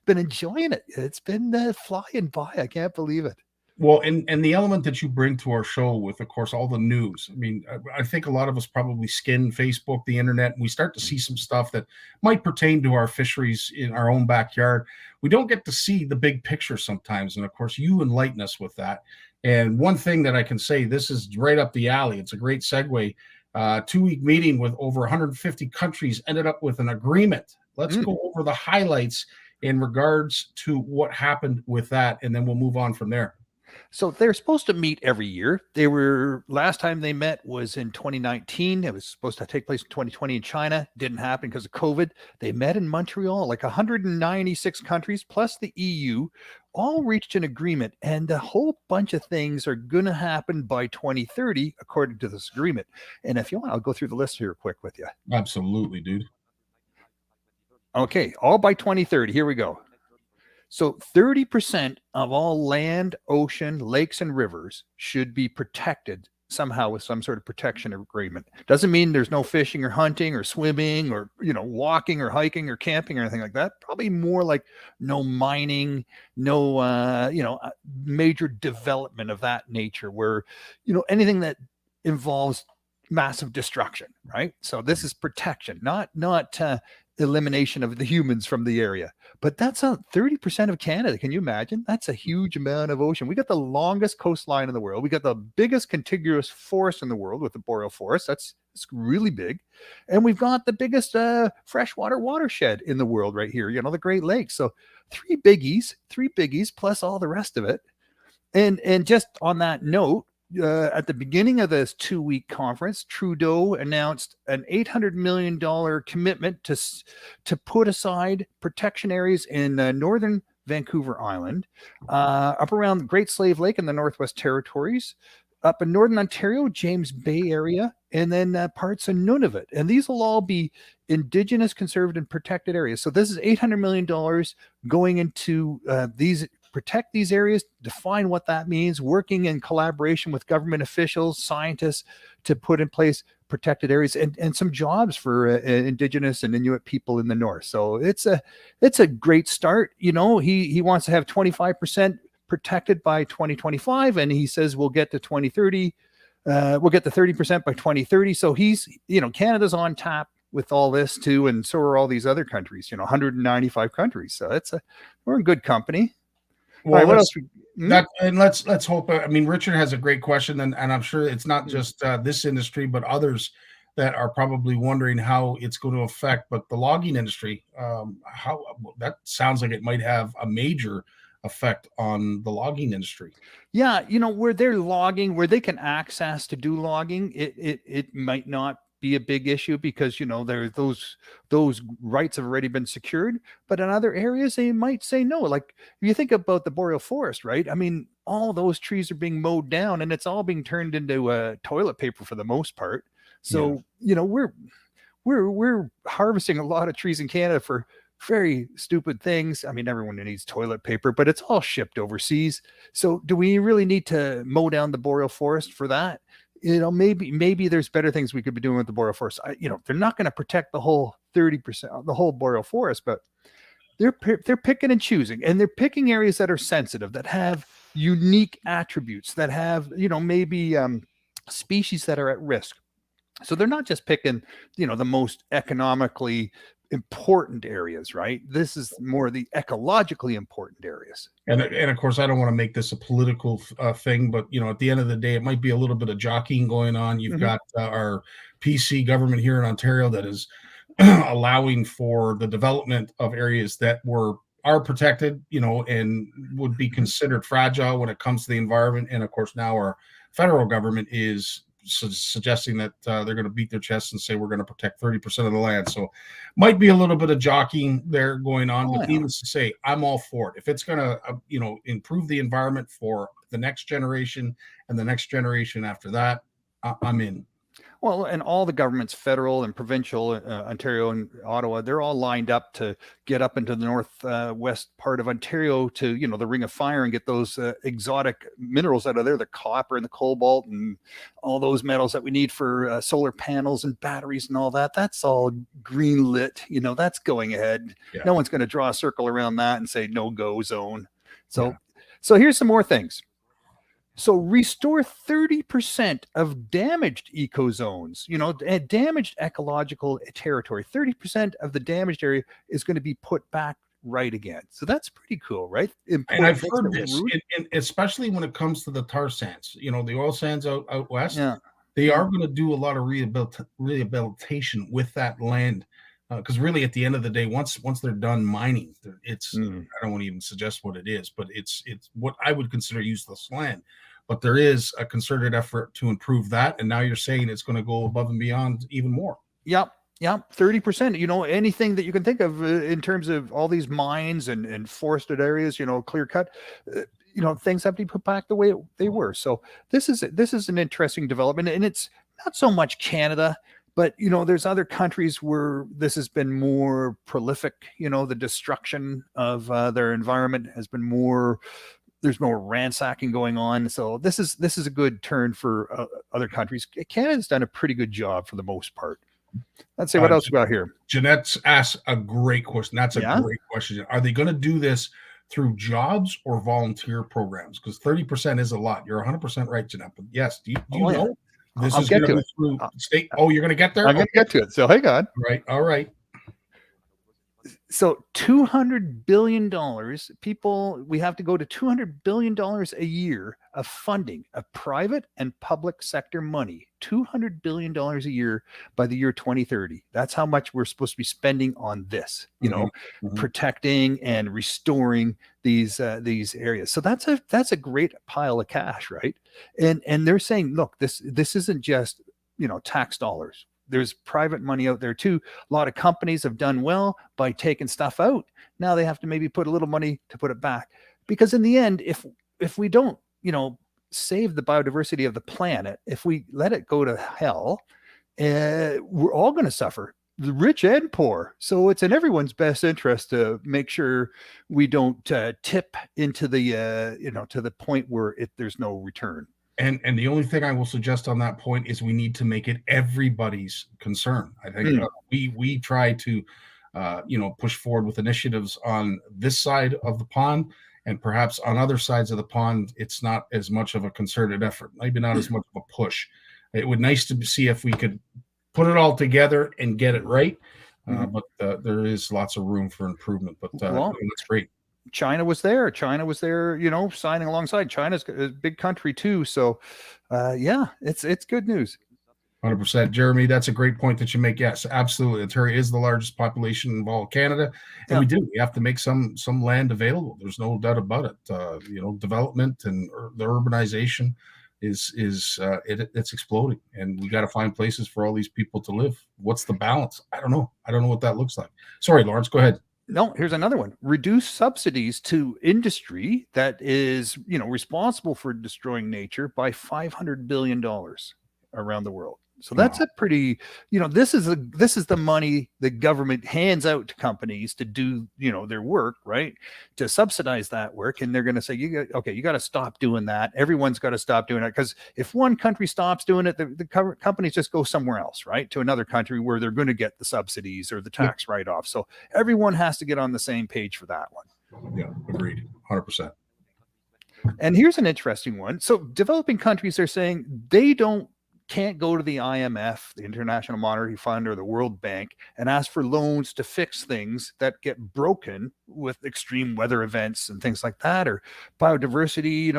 been enjoying it. It's been flying by. I can't believe it. Well, and the element that you bring to our show with, of course, all the news. I mean, I think a lot of us probably skim Facebook, the internet, and we start to see some stuff that might pertain to our fisheries in our own backyard. We don't get to see the big picture sometimes. And of course, you enlighten us with that. And one thing that I can say, this is right up the alley. It's a great segue. 2-week meeting with over 150 countries ended up with an agreement. Let's go over the highlights in regards to what happened with that, and then we'll move on from there. So they're supposed to meet every year. Last time they met was in 2019. It was supposed to take place in 2020 in China. Didn't happen because of COVID. They met in Montreal, like 196 countries plus the EU all reached an agreement, and a whole bunch of things are going to happen by 2030, according to this agreement. And if you want, I'll go through the list here quick with you. Absolutely, dude. Okay, all by 2030. Here we go. So 30% of all land, ocean, lakes, and rivers should be protected somehow with some sort of protection agreement. Doesn't mean there's no fishing or hunting or swimming or, walking or hiking or camping or anything like that. Probably more like no mining, no, major development of that nature where, anything that involves massive destruction, right? So this is protection, not elimination of the humans from the area. But that's 30% of Canada. Can you imagine? That's a huge amount of ocean. We got the longest coastline in the world. We got the biggest contiguous forest in the world with the boreal forest. It's really big. And we've got the biggest freshwater watershed in the world right here, the Great Lakes. So three biggies plus all the rest of it. And just on that note, at the beginning of this 2-week conference, Trudeau announced an $800 million commitment to put aside protection areas in northern Vancouver Island, up around the Great Slave Lake in the Northwest Territories, up in northern Ontario, James Bay area, and then parts of Nunavut. And these will all be Indigenous conserved and protected areas. So this is $800 million going into protect these areas, define what that means, working in collaboration with government officials, scientists to put in place protected areas and some jobs for Indigenous and Inuit people in the north. So it's a great start. He wants to have 25% protected by 2025, and he says we'll get to 2030. We'll get to 30% by 2030. So he's, Canada's on tap with all this too, and so are all these other countries. 195 countries. So we're in good company. Well, right, what else? Let's hope. I mean, Richard has a great question, and I'm sure it's not just this industry, but others that are probably wondering how it's going to affect. But the logging industry, how that sounds like it might have a major effect on the logging industry. Yeah, where they're logging, where they can access to do logging, it might not be a big issue because there those rights have already been secured. But in other areas they might say no. Like if you think about the boreal forest, right? I mean, all those trees are being mowed down and it's all being turned into toilet paper for the most part. So we're harvesting a lot of trees in Canada for very stupid things. I mean, everyone needs toilet paper, but it's all shipped overseas. So do we really need to mow down the boreal forest for that? Maybe there's better things we could be doing with the boreal forest. They're not going to protect the whole 30%, the whole boreal forest, but they're picking and choosing, and they're picking areas that are sensitive, that have unique attributes, that have, maybe species that are at risk. So they're not just picking, the most economically important areas, right? This is more the ecologically important areas. And of course, I don't want to make this a political thing, but at the end of the day, it might be a little bit of jockeying going on. You've got our PC government here in Ontario that is allowing for the development of areas that are protected, and would be considered fragile when it comes to the environment. And of course, now our federal government is suggesting that they're going to beat their chests and say we're going to protect 30% of the land. So might be a little bit of jockeying there going on, but needless to say, I'm all for it. If it's going to improve the environment for the next generation and the next generation after that, I'm in. Well, and all the governments, federal and provincial, Ontario and Ottawa, they're all lined up to get up into the northwest part of Ontario to, the Ring of Fire and get those exotic minerals out of there, the copper and the cobalt and all those metals that we need for solar panels and batteries and all that. That's all green lit. That's going ahead. Yeah. No one's going to draw a circle around that and say no-go zone. So here's some more things. So restore 30% of damaged ecozones, damaged ecological territory. 30% of the damaged area is going to be put back right again. So that's pretty cool, right? And I've heard this, especially when it comes to the tar sands, the oil sands out west. Yeah. They are going to do a lot of rehabilitation with that land. Because really, at the end of the day, once they're done mining, I don't want to even suggest what it is, but it's what I would consider useless land. But there is a concerted effort to improve that, and now you're saying it's going to go above and beyond even more. Yep. 30%. Anything that you can think of in terms of all these mines and forested areas, clear cut. Things have to be put back the way they were. So this is an interesting development, and it's not so much Canada. But, there's other countries where this has been more prolific. The destruction of their environment has been more, there's more ransacking going on. So this is a good turn for other countries. Canada's done a pretty good job for the most part. Let's see what else we got here. Jeanette's asked a great question. That's a great question. Are they going to do this through jobs or volunteer programs? Because 30% is a lot. You're 100% right, Jeanette. But yes, do you know this is going to be through state? Oh, you're going to get there? I'm going to get to it. So hang on. Right. All right. So $200 billion, we have to go to $200 billion a year of funding of private and public sector money, $200 billion a year by the year 2030. That's how much we're supposed to be spending on this, protecting and restoring these areas. So that's a great pile of cash, right? And they're saying, look, this isn't just, tax dollars. There's private money out there too. A lot of companies have done well by taking stuff out. Now they have to maybe put a little money to put it back, because in the end, if we don't, save the biodiversity of the planet, if we let it go to hell, we're all going to suffer, the rich and poor. So it's in everyone's best interest to make sure we don't tip into the, to the point where there's no return. And the only thing I will suggest on that point is we need to make it everybody's concern. I think we try to, push forward with initiatives on this side of the pond, and perhaps on other sides of the pond, it's not as much of a concerted effort, maybe not as much of a push. It would be nice to see if we could put it all together and get it right. But there is lots of room for improvement. But that's great. China was there, signing alongside. China's a big country too. So it's good news. 100%. Jeremy, that's a great point that you make. Yes, absolutely. Ontario is the largest population in all of Canada. And we have to make some land available. There's no doubt about it. Development and the urbanization it's exploding, and we got to find places for all these people to live. What's the balance? I don't know what that looks like. Sorry, Lawrence, go ahead. No, here's another one. Reduce subsidies to industry that is, responsible for destroying nature by $500 billion around the world. So that's a pretty, this is the money the government hands out to companies to do, their work, right? To subsidize that work. And they're going to say, you got to stop doing that. Everyone's got to stop doing it. Because if one country stops doing it, the companies just go somewhere else, right? To another country where they're going to get the subsidies or the tax write-off. So everyone has to get on the same page for that one. Yeah, agreed. 100%. And here's an interesting one. So developing countries are saying they can't go to the IMF, the International Monetary Fund, or the World Bank and ask for loans to fix things that get broken with extreme weather events and things like that, or biodiversity,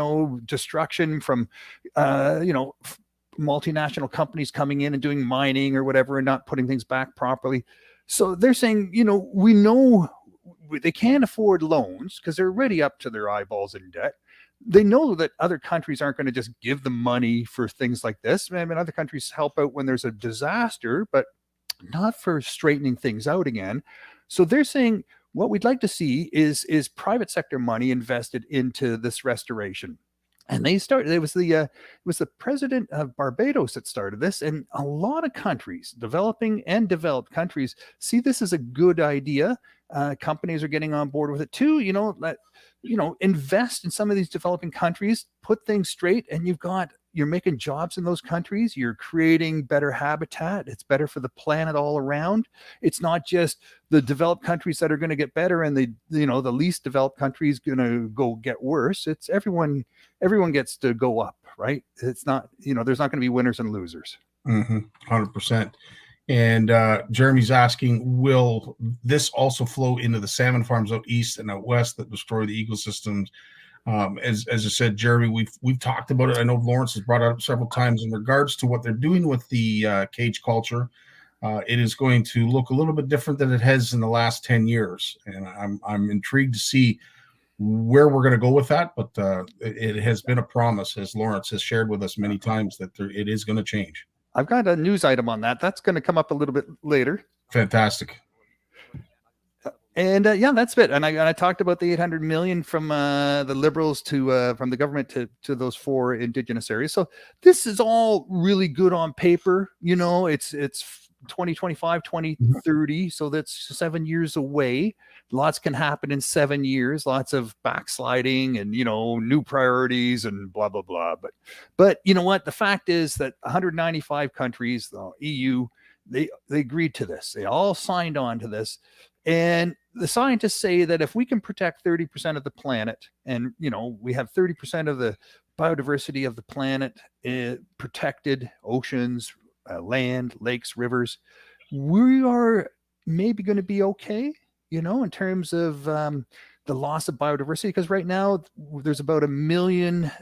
destruction from, multinational companies coming in and doing mining or whatever and not putting things back properly. So they're saying, we know they can't afford loans because they're already up to their eyeballs in debt. They know that other countries aren't going to just give them money for things like this. I mean, other countries help out when there's a disaster, but not for straightening things out again. So they're saying what we'd like to see is private sector money invested into this restoration. And they started, it was the president of Barbados that started this. And a lot of countries, developing and developed countries, see this as a good idea. Companies are getting on board with it too. Invest in some of these developing countries, put things straight, and you're making jobs in those countries. You're creating better habitat. It's better for the planet all around. It's not just the developed countries that are going to get better and the least developed countries going to go get worse. It's everyone gets to go up, right? It's not, there's not going to be winners and losers. 100%. And Jeremy's asking, will this also flow into the salmon farms out east and out west that destroy the ecosystems? As I said, Jeremy, we've talked about it. I know Lawrence has brought it up several times in regards to what they're doing with the cage culture. It is going to look a little bit different than it has in the last 10 years. And I'm intrigued to see where we're going to go with that. But it has been a promise, as Lawrence has shared with us many times, that it is going to change. I've got a news item on that. That's going to come up a little bit later. Fantastic. And that's it. And I talked about the 800 million from the Liberals from the government to those 4 Indigenous areas. So this is all really good on paper. It's 2025, 2030. So that's 7 years away. Lots can happen in 7 years, lots of backsliding and, new priorities and blah, blah, blah. But you know what? The fact is that 195 countries, the EU, they agreed to this. They all signed on to this. And the scientists say that if we can protect 30% of the planet, and, we have 30% of the biodiversity of the planet protected, oceans, land, lakes, rivers, we are maybe going to be okay, in terms of the loss of biodiversity. Because right now there's about 1 million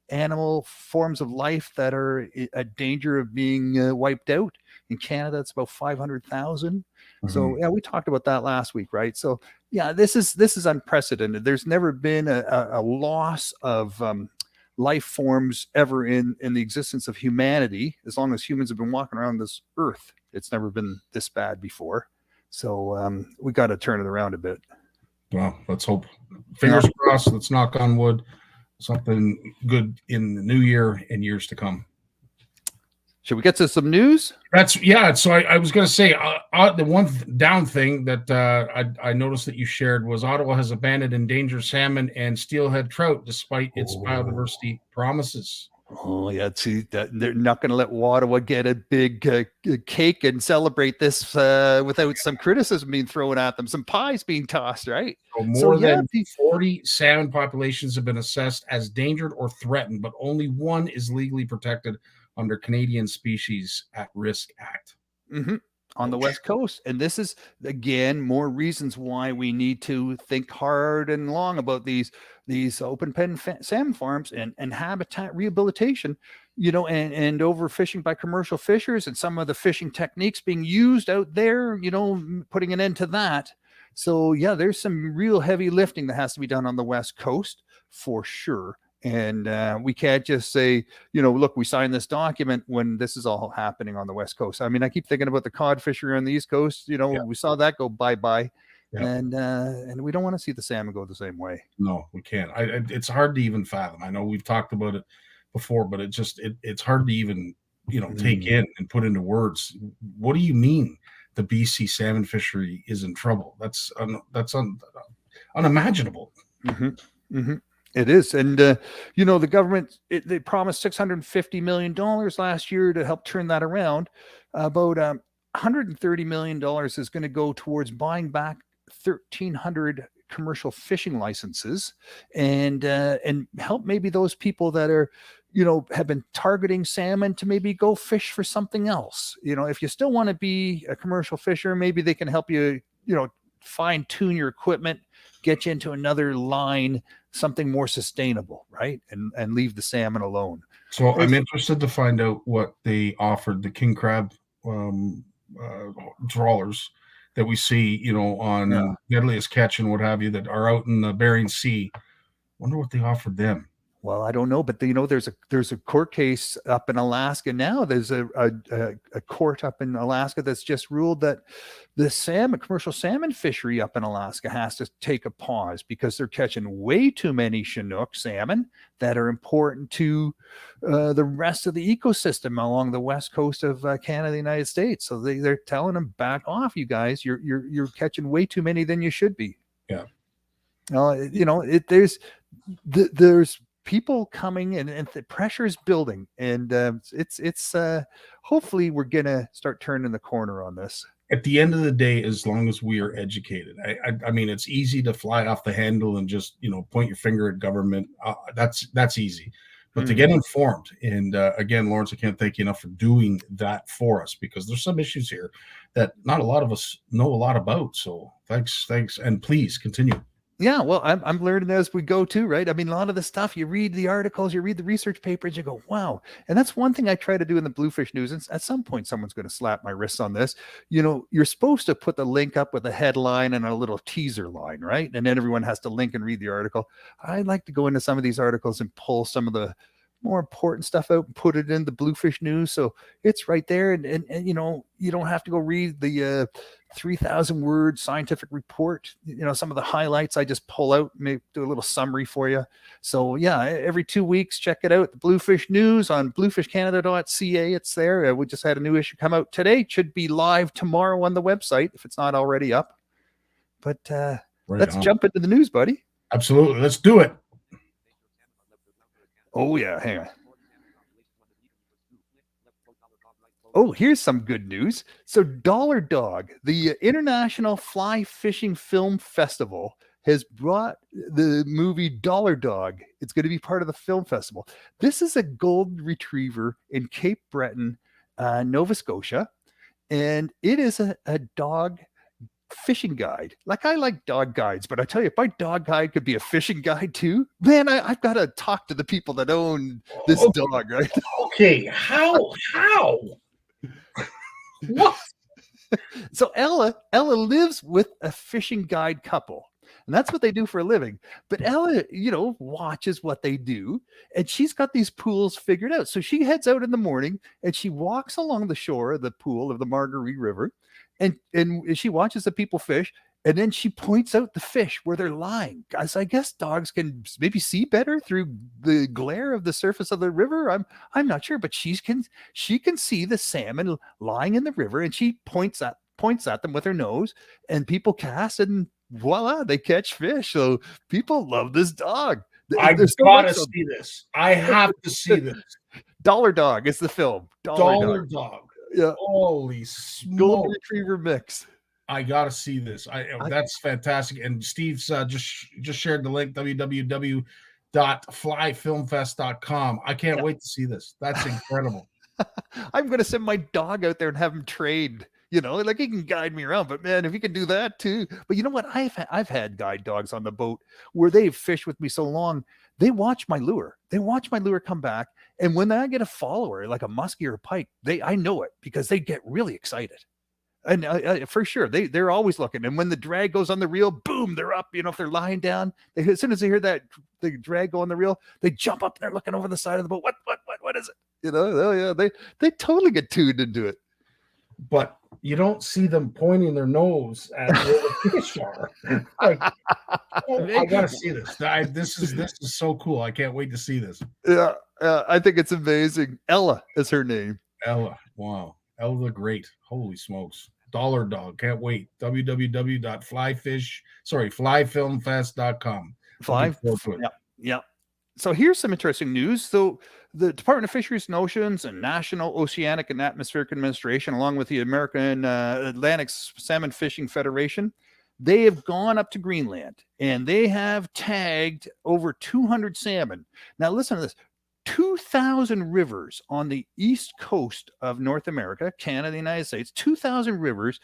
animal forms of life that are at danger of being wiped out. In Canada, it's about 500,000. So yeah, we talked about that last week, right? So yeah, this is unprecedented. There's never been a loss of life forms ever in the existence of humanity. As long as humans have been walking around this earth, it's never been this bad before. So we got to turn it around a bit. Well, let's hope. Fingers crossed. Let's knock on wood. Something good in the new year and years to come. Should we get to some news? So I was going to say the one down thing that I noticed that you shared was Ottawa has abandoned endangered salmon and steelhead trout despite its biodiversity promises. Oh yeah, see that they're not going to let Ottawa get a big cake and celebrate this without some criticism being thrown at them, some pies being tossed, right? So more than 40 salmon populations have been assessed as endangered or threatened, but only one is legally protected under Canadian Species at Risk Act. On the West Coast. And this is, again, more reasons why we need to think hard and long about these open pen salmon farms and habitat rehabilitation, and overfishing by commercial fishers and some of the fishing techniques being used out there, putting an end to that. So yeah, there's some real heavy lifting that has to be done on the West Coast for sure. And we can't just say, look, we signed this document when this is all happening on the West Coast. I mean, I keep thinking about the cod fishery on the East Coast. We saw that go bye-bye. Yeah. And we don't want to see the salmon go the same way. No, we can't. It's hard to even fathom. I know we've talked about it before, but it's hard to even, take in and put into words. What do you mean the BC salmon fishery is in trouble? That's unimaginable. It is. And, the government, they promised $650 million last year to help turn that around. About $130 million is going to go towards buying back 1,300 commercial fishing licenses and help maybe those people that are, have been targeting salmon to maybe go fish for something else. If you still want to be a commercial fisher, maybe they can help you, fine tune your equipment, get you into another line, something more sustainable, right? And leave the salmon alone. So I'm interested to find out what they offered the king crab trawlers that we see, on Deadliest Catch and what have you that are out in the Bering Sea. Wonder what they offered them. Well, I don't know, but there's a court case up in Alaska now. There's a court up in Alaska that's just ruled that the commercial salmon fishery up in Alaska has to take a pause because they're catching way too many Chinook salmon that are important to the rest of the ecosystem along the west coast of Canada, the United States. So they're telling them, back off, you guys. You're catching way too many than you should be. Yeah. There's people coming and the pressure is building, and it's hopefully we're gonna start turning the corner on this. At the end of the day, as long as we are educated, I mean, it's easy to fly off the handle and just point your finger at government. That's easy, but to get informed, and again, Lawrence, I can't thank you enough for doing that for us, because there's some issues here that not a lot of us know a lot about. So thanks, and please continue. Yeah, well, I'm learning as we go too, right? I mean, a lot of the stuff, you read the articles, you read the research papers, you go, wow. And that's one thing I try to do in the Bluefish News. And at some point, someone's going to slap my wrists on this. You're supposed to put the link up with a headline and a little teaser line, right? And then everyone has to link and read the article. I like to go into some of these articles and pull some of the more important stuff out and put it in the Bluefish News. So it's right there. And you know, you don't have to go read the 3,000 word scientific report. You know, some of the highlights I just pull out, maybe do a little summary for you. So yeah, every 2 weeks, check it out. The Bluefish News on bluefishcanada.ca. It's there. We just had a new issue come out today. It should be live tomorrow on the website if it's not already up. But let's jump into the news, buddy. Absolutely. Let's do it. Oh, yeah. Hang on. Oh, here's some good news. So Dollar Dog, the International Fly Fishing Film Festival, has brought the movie Dollar Dog. It's going to be part of the film festival. This is a golden retriever in Cape Breton, Nova Scotia. And it is a dog fishing guide. Like, I like dog guides, but I tell you, if my dog guide could be a fishing guide too, man, I've got to talk to the people that own this dog, right? Okay, how? What? So Ella lives with a fishing guide couple, and that's what they do for a living. But Ella, you know, watches what they do, and she's got these pools figured out. So she heads out in the morning and she walks along the shore of the pool of the Marguerite River, and she watches the people fish, and then she points out the fish where they're lying. Guys, I guess dogs can maybe see better through the glare of the surface of the river. I'm not sure, but she can see the salmon lying in the river, and she points at them with her nose, and people cast, and voila, they catch fish. So people love this dog. I've got to see this. I have to see this. Dollar Dog is the film. Dollar Dog. Yeah. Holy smoke. Golden Retriever mix. I gotta see this. That's fantastic. And Steve's just shared the link, www.flyfilmfest.com. I can't wait to see this. That's incredible. I'm gonna send my dog out there and have him trained. You know, like, he can guide me around, but man, if he can do that too. But you know what? I've had guide dogs on the boat where they've fished with me so long, they watch my lure. They watch my lure come back, and when I get a follower like a muskie or a pike, I know it because they get really excited. And for sure, they're always looking. And when the drag goes on the reel, boom, they're up. You know, if they're lying down, as soon as they hear that the drag go on the reel, they jump up and they're looking over the side of the boat. What is it? You know, oh yeah, they totally get tuned into it. But you don't see them pointing their nose at where the fish are. Like, I gotta see this. This is so cool. I can't wait to see this. Yeah, I think it's amazing. Ella is her name. Ella, wow, Ella the Great. Holy smokes. Dollar Dog. Can't wait. www.flyfilmfest.com. Yeah. So here's some interesting news. So the Department of Fisheries and Oceans and National Oceanic and Atmospheric Administration, along with the American Atlantic Salmon Fishing Federation, they have gone up to Greenland and they have tagged over 200 salmon. Now listen to this. 2,000 rivers on the east coast of North America, Canada, the United States, 2,000 rivers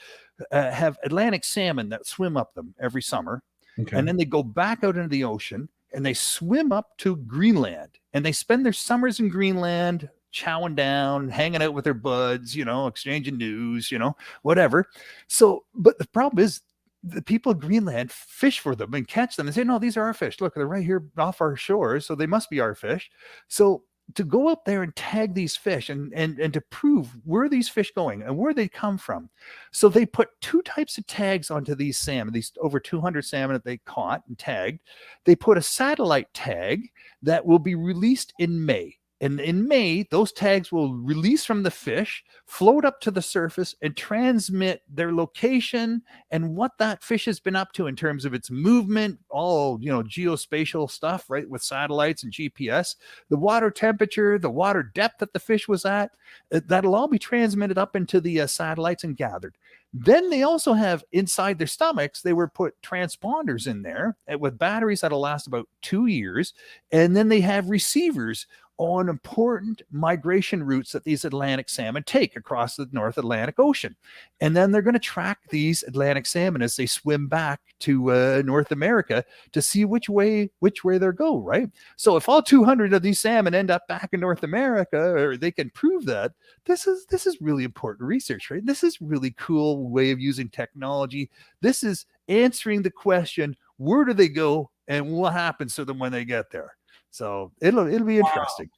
have Atlantic salmon that swim up them every summer. Okay. And then they go back out into the ocean and they swim up to Greenland, and they spend their summers in Greenland, chowing down, hanging out with their buds, you know, exchanging news, you know, whatever. So, but the problem is, the people of Greenland fish for them and catch them and say, no, these are our fish. Look, they're right here off our shores, so they must be our fish. So to go up there and tag these fish and to prove where these fish going and where they come from. So they put two types of tags onto these salmon, these over 200 salmon that they caught and tagged. They put a satellite tag that will be released in May. And in May, those tags will release from the fish, float up to the surface, and transmit their location and what that fish has been up to in terms of its movement, all, you know, geospatial stuff, right, with satellites and GPS, the water temperature, the water depth that the fish was at. That'll all be transmitted up into the satellites and gathered. Then they also have inside their stomachs, they were put transponders in there with batteries that'll last about 2 years. And then they have receivers on important migration routes that these Atlantic salmon take across the North Atlantic Ocean. And then they're going to track these Atlantic salmon as they swim back to North America to see which way they go, right? So if all 200 of these salmon end up back in North America, or they can prove that, this is really important research, right? This is really cool way of using technology. This is answering the question, where do they go and what happens to them when they get there? So it'll be interesting.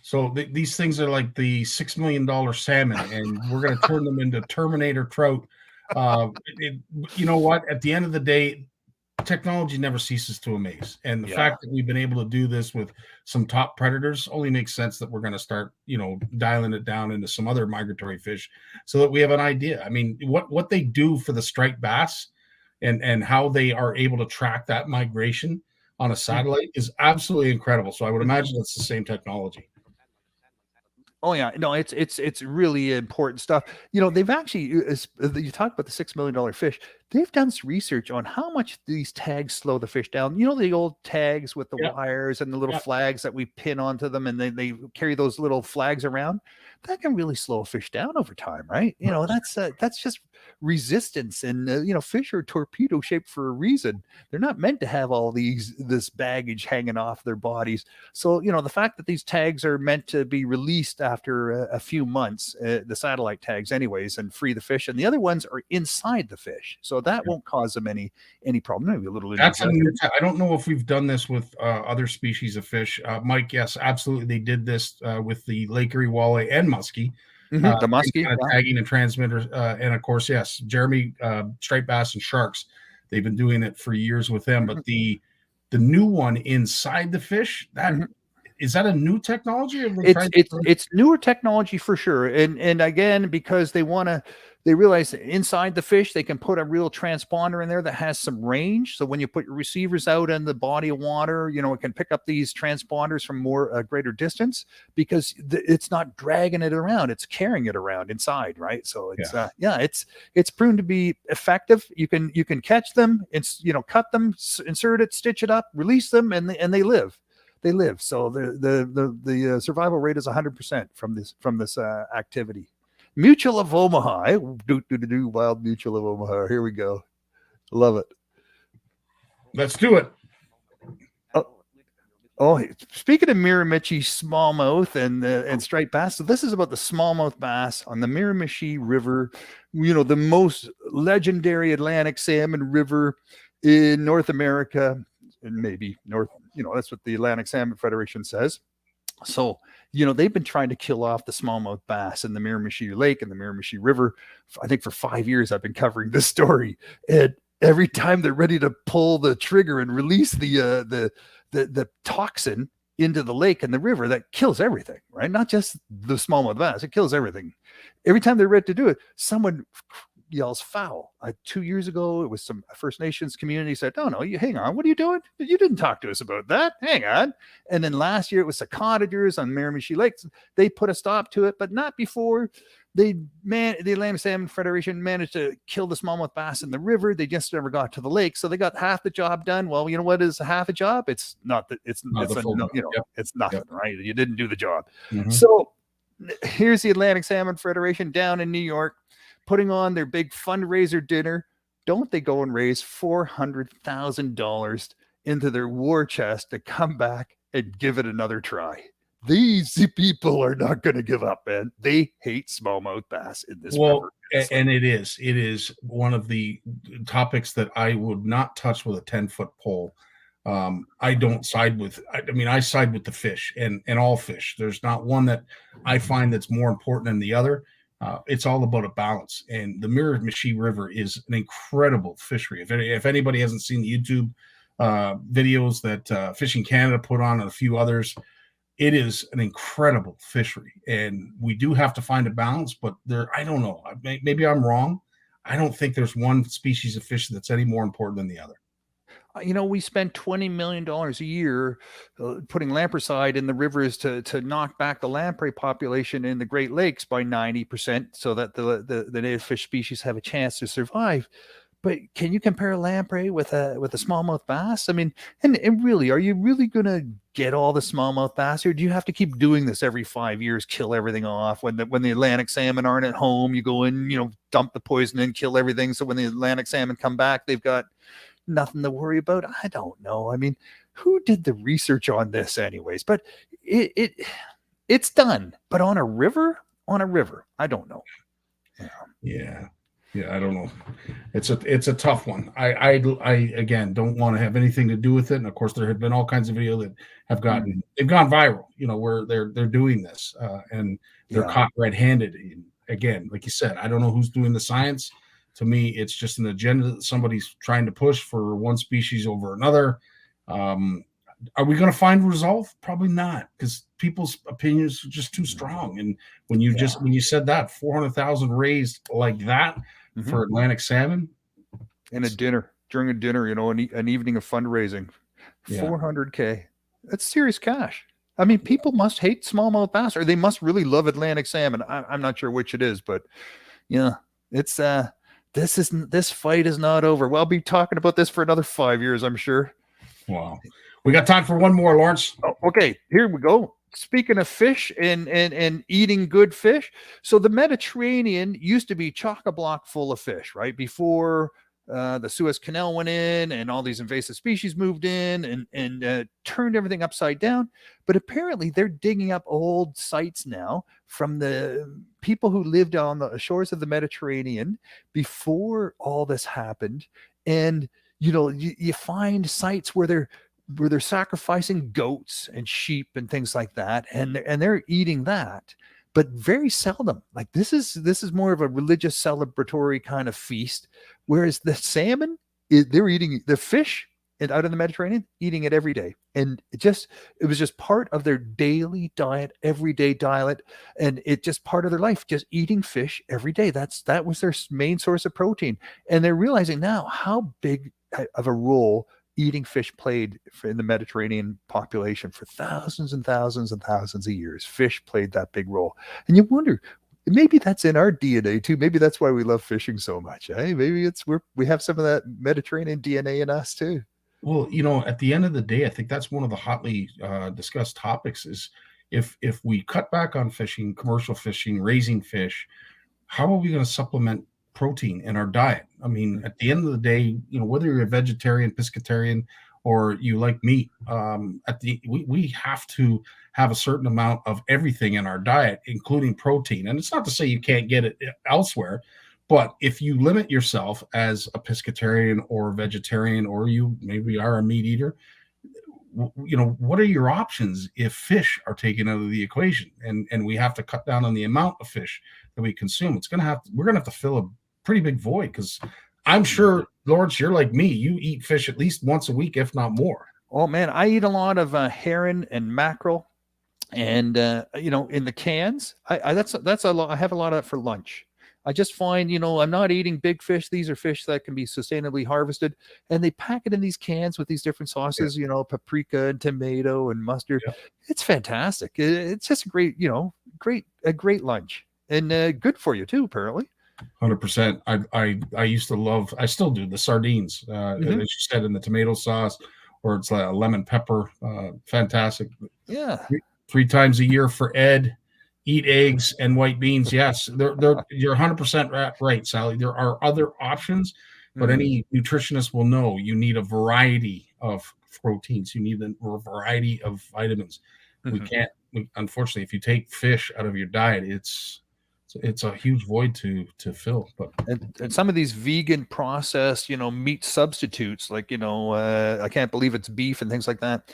So these things are like the $6 million salmon, and we're going to turn them into Terminator trout. You know what? At the end of the day, technology never ceases to amaze. And the fact that we've been able to do this with some top predators only makes sense that we're going to start, dialing it down into some other migratory fish so that we have an idea. I mean, what they do for the striped bass and how they are able to track that migration on a satellite is absolutely incredible. So I would imagine it's the same technology. Oh yeah, no, it's really important stuff. They've actually, you talk about the $6 million fish. They've done some research on how much these tags slow the fish down. The old tags with the wires and the little flags that we pin onto them, and they carry those little flags around. That can really slow a fish down over time, right? That's just resistance, and fish are torpedo shaped for a reason. They're not meant to have all this baggage hanging off their bodies. So the fact that these tags are meant to be released after a few months, the satellite tags anyways, and free the fish, and the other ones are inside the fish, so that won't cause them any problem. Maybe a little. I don't know if we've done this with other species of fish. Mike, yes, absolutely, they did this with the Lake Erie walleye and muskie. The muskie, tagging and transmitters, and of course, yes, Jeremy, striped bass and sharks. They've been doing it for years with them, but the new one inside the fish, is that a new technology? Or it's newer technology for sure, and again, because they realize that inside the fish they can put a real transponder in there that has some range. So when you put your receivers out in the body of water, it can pick up these transponders from greater distance, because it's not dragging it around; it's carrying it around inside, right? So it's proven to be effective. You can catch them, cut them, insert it, stitch it up, release them, and they live. They live. So the survival rate is 100% from this activity. Mutual of Omaha. Wild Mutual of Omaha. Here we go. Love it. Let's do it. Oh, speaking of Miramichi smallmouth and striped bass, so this is about the smallmouth bass on the Miramichi River, the most legendary Atlantic salmon river in North America, and maybe North. That's what the Atlantic Salmon Federation says. So, they've been trying to kill off the smallmouth bass in the Miramichi Lake and the Miramichi River. I think for 5 years I've been covering this story. And every time they're ready to pull the trigger and release the toxin into the lake and the river, that kills everything, right? Not just the smallmouth bass, it kills everything. Every time they're ready to do it, someone yells foul. 2 years ago, it was some First Nations community said, no, you hang on. What are you doing? You didn't talk to us about that. Hang on. And then last year it was the cottagers on Miramichi Lake. They put a stop to it, but not before the Atlantic Salmon Federation managed to kill the smallmouth bass in the river. They just never got to the lake. So they got half the job done. Well, you know what is half a job? It's not that it's nothing, right? You didn't do the job. Mm-hmm. So here's the Atlantic Salmon Federation down in New York, putting on their big fundraiser dinner. Don't they go and raise $400,000 into their war chest to come back and give it another try? These people are not going to give up, man. They hate smallmouth bass in this river. And it is one of the topics that I would not touch with a 10-foot pole. I don't side with, I side with the fish and all fish. There's not one that I find that's more important than the other. It's all about a balance, and the Miramichi River is an incredible fishery. If anybody hasn't seen the YouTube videos that Fishing Canada put on and a few others, it is an incredible fishery, and we do have to find a balance. But I don't know. Maybe I'm wrong. I don't think there's one species of fish that's any more important than the other. We spend $20 million a year putting lampricide in the rivers to knock back the lamprey population in the Great Lakes by 90% so that the native fish species have a chance to survive. But can you compare lamprey with a smallmouth bass? And really, are you really going to get all the smallmouth bass, or do you have to keep doing this every 5 years, kill everything off? When the Atlantic salmon aren't at home, you go in, dump the poison in, kill everything. So when the Atlantic salmon come back, they've got nothing to worry about. I don't know. Who did the research on this anyways? But it's done. But on a river, I don't know. Yeah. Yeah, I don't know. It's a tough one. I again don't want to have anything to do with it. And of course, there have been all kinds of videos that have they've gone viral. Where they're doing this and they're caught red-handed. And again, like you said, I don't know who's doing the science. To me, it's just an agenda that somebody's trying to push for one species over another. Are we going to find resolve? Probably not, because people's opinions are just too strong. And when you said that 400,000 raised like that for Atlantic salmon, and during a dinner, an evening of fundraising, 400K. That's serious cash. I mean, people must hate smallmouth bass, or they must really love Atlantic salmon. I'm not sure which it is, but yeah, it's this fight is not over. We'll be talking about this for another 5 years, I'm sure. Wow. We got time for one more, Lawrence. Oh, okay, here we go. Speaking of fish and eating good fish, so the Mediterranean used to be chock-a-block full of fish, right? Before the Suez Canal went in and all these invasive species moved in and turned everything upside down. But apparently they're digging up old sites now from the people who lived on the shores of the Mediterranean before all this happened. And, you find sites where they're sacrificing goats and sheep and things like that. And they're eating that, but very seldom. Like this is more of a religious celebratory kind of feast. Whereas the salmon, they're eating the fish and out in the Mediterranean, eating it every day. And it was just part of their daily diet, everyday diet. And it just part of their life, just eating fish every day. That was their main source of protein. And they're realizing now how big of a role eating fish played in the Mediterranean population for thousands and thousands and thousands of years. Fish played that big role. And you wonder, maybe that's in our DNA too. Maybe that's why we love fishing so much. Maybe we have some of that Mediterranean DNA in us too. Well, at the end of the day, I think that's one of the hotly discussed topics is if we cut back on fishing, commercial fishing, raising fish, how are we going to supplement protein in our diet? I mean, at the end of the day, whether you're a vegetarian, pescatarian, or you like meat, we have to have a certain amount of everything in our diet, including protein. And it's not to say you can't get it elsewhere, but if you limit yourself as a pescatarian or a vegetarian, or you maybe are a meat eater, what are your options if fish are taken out of the equation and we have to cut down on the amount of fish that we consume? We're gonna have to fill a pretty big void, because I'm sure, Lawrence, you're like me. You eat fish at least once a week, if not more. Oh man, I eat a lot of herring and mackerel, and in the cans. That's a lot. I have a lot of that for lunch. I just find, I'm not eating big fish. These are fish that can be sustainably harvested, and they pack it in these cans with these different sauces, paprika and tomato and mustard. Yeah. It's fantastic. It's just a great lunch, and good for you too, apparently. 100%. I used to love, I still do, the sardines, as you said, in the tomato sauce, or it's like a lemon pepper. Fantastic. Yeah. Three times a year for Ed. Eat eggs and white beans. Yes, you're 100% right, Sally. There are other options, but any nutritionist will know you need a variety of proteins. You need a variety of vitamins. Unfortunately, if you take fish out of your diet, it's a huge void to fill. But and some of these vegan processed, meat substitutes, like I can't believe it's beef and things like that.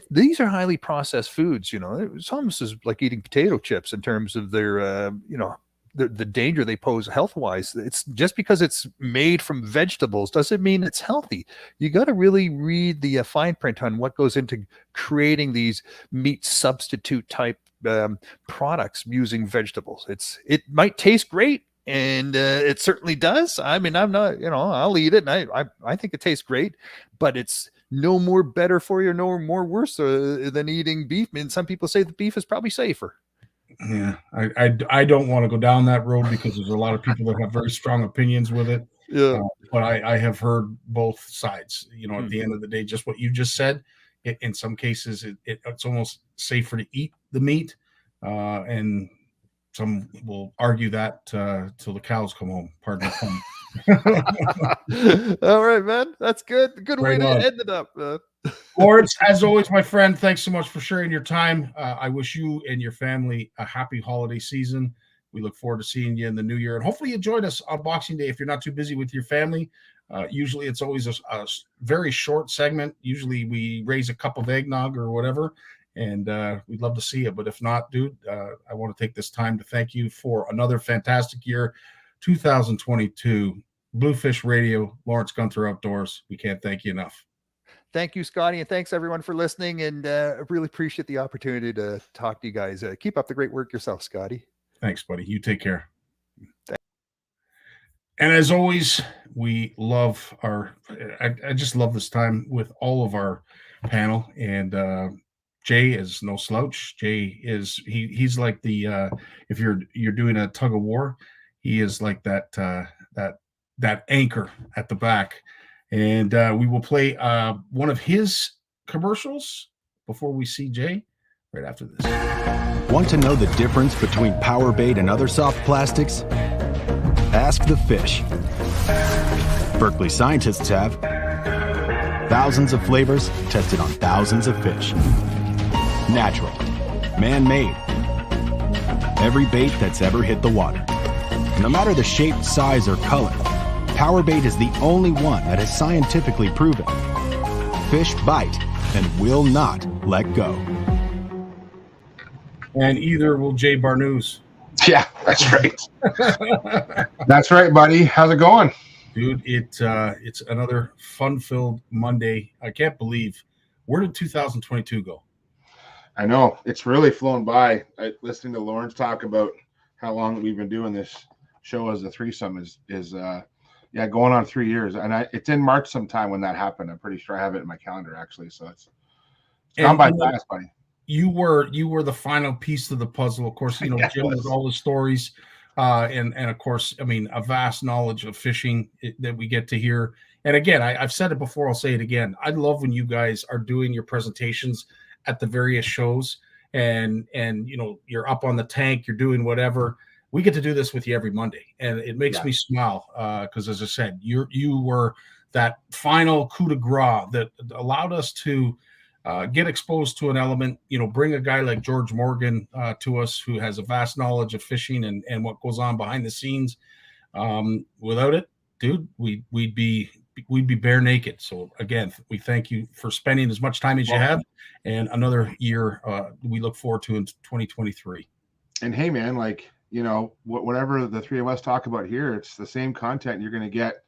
These are highly processed foods. It's almost as like eating potato chips in terms of their the danger they pose health wise. It's just because it's made from vegetables doesn't mean it's healthy. You got to really read the fine print on what goes into creating these meat substitute type products using vegetables. It might taste great, and it certainly does. I mean, I'm not, I'll eat it, and I think it tastes great, but it's no more better for you, no more worse than eating beef. I mean, some people say the beef is probably safer. Yeah, I don't want to go down that road, because there's a lot of people that have very strong opinions with it. Yeah, but I have heard both sides. At the end of the day, just what you just said. In some cases, it's almost safer to eat the meat, and some will argue that till the cows come home. Pardon the pun. All right, man. That's good. Good way to end it up. Lawrence, as always, my friend, thanks so much for sharing your time. I wish you and your family a happy holiday season. We look forward to seeing you in the new year, and hopefully you join us on Boxing Day if you're not too busy with your family. Usually it's always a very short segment. Usually we raise a cup of eggnog or whatever, and we'd love to see you. But if not, dude, I want to take this time to thank you for another fantastic year, 2022. Bluefish Radio, Lawrence Gunther Outdoors. We can't thank you enough. Thank you, Scotty, and thanks everyone for listening. And I really appreciate the opportunity to talk to you guys. Keep up the great work yourself, Scotty. Thanks, buddy. You take care. And as always, we love I just love this time with all of our panel. And Jay is no slouch. Jay is he's like the if you're doing a tug of war, he is like that anchor at the back. And we will play one of his commercials before we see Jay right after this. Want to know the difference between power bait and other soft plastics? Ask the fish. Berkeley scientists have thousands of flavors tested on thousands of fish. Natural, man-made. Every bait that's ever hit the water. No matter the shape, size, or color, power bait is the only one that is scientifically proven. Fish bite and will not let go. And either will Jay Barnucz. Yeah, that's right. That's right, buddy. How's it going? Dude, it's another fun-filled Monday. I can't believe, where did 2022 go? I know. It's really flown by. Listening to Lawrence talk about how long we've been doing this show as a threesome is going on 3 years. And it's in March sometime when that happened. I'm pretty sure I have it in my calendar, actually. So it's gone by fast, buddy. You were the final piece of the puzzle. Of course, Jim with all the stories, and of course, I mean, a vast knowledge of fishing that we get to hear. And again, I've said it before, I'll say it again. I love when you guys are doing your presentations at the various shows, and you're up on the tank, you're doing whatever. We get to do this with you every Monday, and it makes me smile because, as I said, you were that final coup de grace that allowed us to get exposed to an element, bring a guy like George Morgan to us, who has a vast knowledge of fishing and what goes on behind the scenes. Without it, dude, we'd be bare naked. So again, we thank you for spending as much time as you have, and another year we look forward to in 2023. And hey, man, whatever the three of us talk about here, it's the same content you're going to get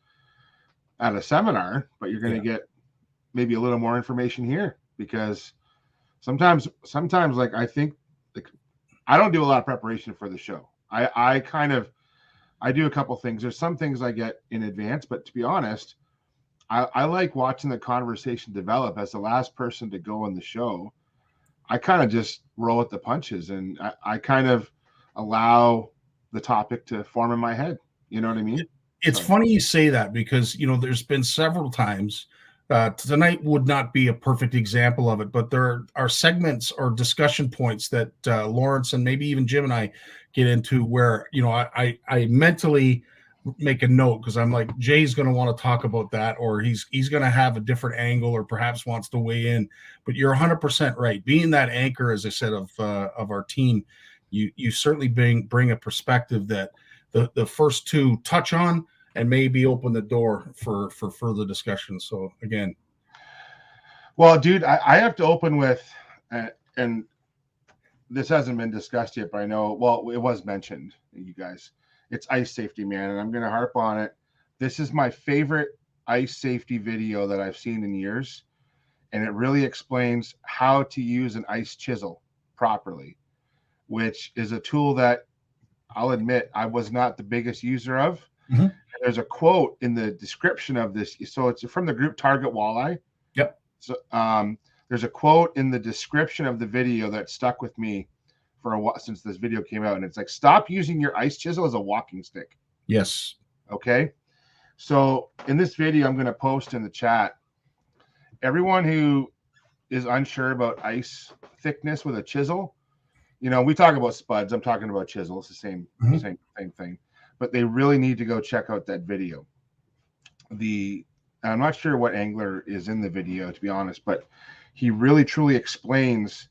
at a seminar, but you're going to get maybe a little more information here. Because sometimes I think I don't do a lot of preparation for the show. I do a couple things. There's some things I get in advance, but to be honest, I like watching the conversation develop. As the last person to go on the show, I kind of just roll with the punches, and I kind of allow the topic to form in my head. You know what I mean? It's funny you say that, because there's been several times. Tonight would not be a perfect example of it, but there are segments or discussion points that Lawrence and maybe even Jim and I get into where, I mentally make a note, because I'm like, Jay's going to want to talk about that, or he's going to have a different angle, or perhaps wants to weigh in. But you're 100% right. Being that anchor, as I said, of our team, you certainly bring a perspective that the first two touch on, and maybe open the door for further discussion. So again. Well, dude, I have to open with, and this hasn't been discussed yet, but I know, it was mentioned, you guys. It's ice safety, man, and I'm going to harp on it. This is my favorite ice safety video that I've seen in years, and it really explains how to use an ice chisel properly, which is a tool that I'll admit I was not the biggest user of. Mm-hmm. There's a quote in the description of this. So it's from the group Target Walleye. Yep. So there's a quote in the description of the video that stuck with me for a while since this video came out. And it's like, stop using your ice chisel as a walking stick. Yes. Okay. So in this video, I'm going to post in the chat, everyone who is unsure about ice thickness with a chisel, we talk about spuds. I'm talking about chisels, the same thing. But they really need to go check out that video. I'm not sure what angler is in the video, to be honest, but he really truly explains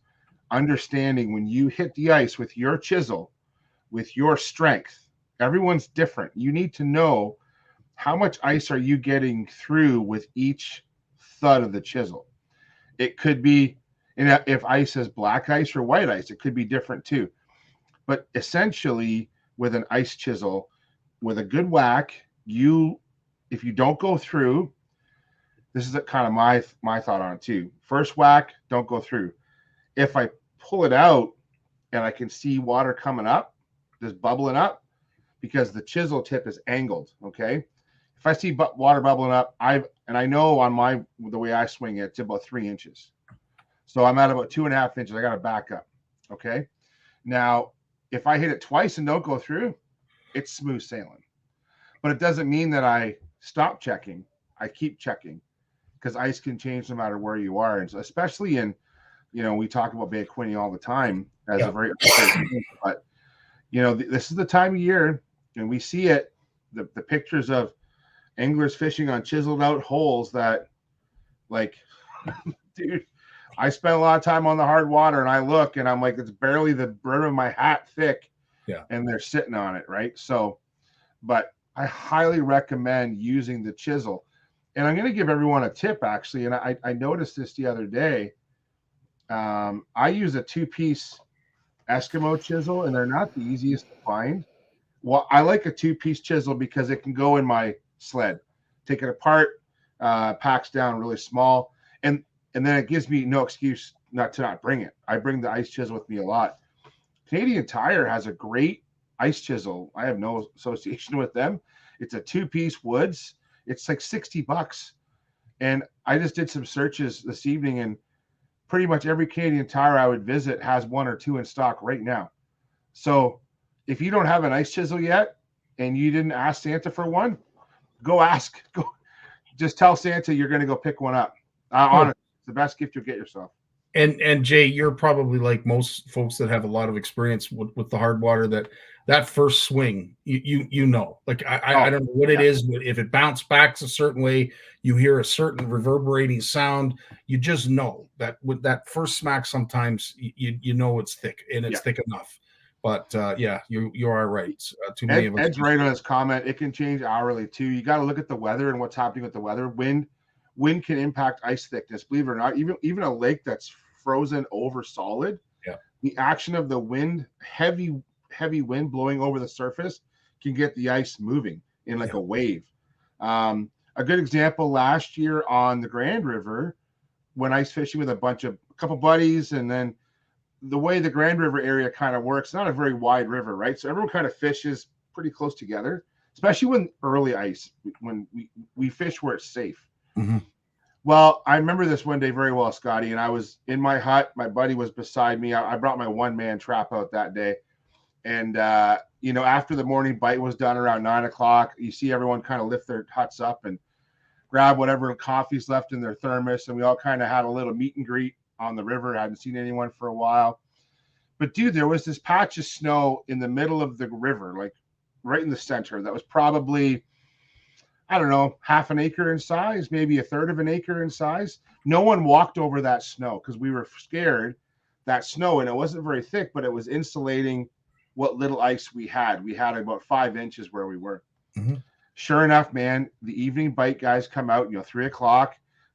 understanding when you hit the ice with your chisel, with your strength. Everyone's different. You need to know how much ice are you getting through with each thud of the chisel. It could be, and if ice is black ice or white ice, it could be different too. But essentially, with an ice chisel, with a good whack, if you don't go through, this is kind of my thought on it too. First whack, don't go through. If I pull it out and I can see water coming up, just bubbling up, because the chisel tip is angled. Okay, if I see water bubbling up, I know on the way I swing it, it's about 3 inches. So I'm at about 2.5 inches. I got to back up. Okay, now if I hit it twice and don't go through, it's smooth sailing. But it doesn't mean that I stop checking. I keep checking, because ice can change no matter where you are, and so especially in, we talk about Bay of Quinte all the time as a very, but this is the time of year, and we see it, the pictures of anglers fishing on chiseled out holes that, like, dude, I spent a lot of time on the hard water, and I look and I'm like, it's barely the brim of my hat thick. Yeah. And they're sitting on it. Right. So, but I highly recommend using the chisel. And I'm going to give everyone a tip, actually. And I noticed this the other day. I use a 2-piece Eskimo chisel, and they're not the easiest to find. Well, I like a 2-piece chisel because it can go in my sled, take it apart, packs down really small. And then it gives me no excuse not to bring it. I bring the ice chisel with me a lot. Canadian Tire has a great ice chisel. I have no association with them. It's a 2-piece Woods. It's like $60. And I just did some searches this evening, and pretty much every Canadian Tire I would visit has 1 or 2 in stock right now. So if you don't have an ice chisel yet and you didn't ask Santa for one, go ask. Just tell Santa you're going to go pick one up. Honestly, it's the best gift you'll get yourself. And Jay, you're probably like most folks that have a lot of experience with the hard water, that first swing, you know, like I don't know what it is, but if it bounced back a certain way, you hear a certain reverberating sound, you just know that with that first smack, sometimes you know it's thick, and it's thick enough. But you are right. Too many of us. Ed's right on his comment. It can change hourly too. You got to look at the weather and what's happening with the weather. Wind can impact ice thickness. Believe it or not, even a lake that's frozen over solid, the action of the wind, heavy wind blowing over the surface, can get the ice moving in like a wave. A good example last year on the Grand River, when ice fishing with a couple buddies, and then the way the Grand River area kind of works, not a very wide river, right? So everyone kind of fishes pretty close together, especially when early ice, when we fish where it's safe. Mm-hmm. Well, I remember this one day very well, Scotty, and I was in my hut. My buddy was beside me. I brought my one-man trap out that day. And, after the morning bite was done around 9:00, you see everyone kind of lift their huts up and grab whatever coffee's left in their thermos. And we all kind of had a little meet and greet on the river. I hadn't seen anyone for a while. But, dude, there was this patch of snow in the middle of the river, like right in the center. That was probably, I don't know, half an acre in size, maybe a third of an acre in size. No one walked over that snow because we were scared that snow, and it wasn't very thick, but it was insulating what little ice we had. We had about 5 inches where we were. Mm-hmm. Sure enough, man, the evening bite guys come out, 3:00.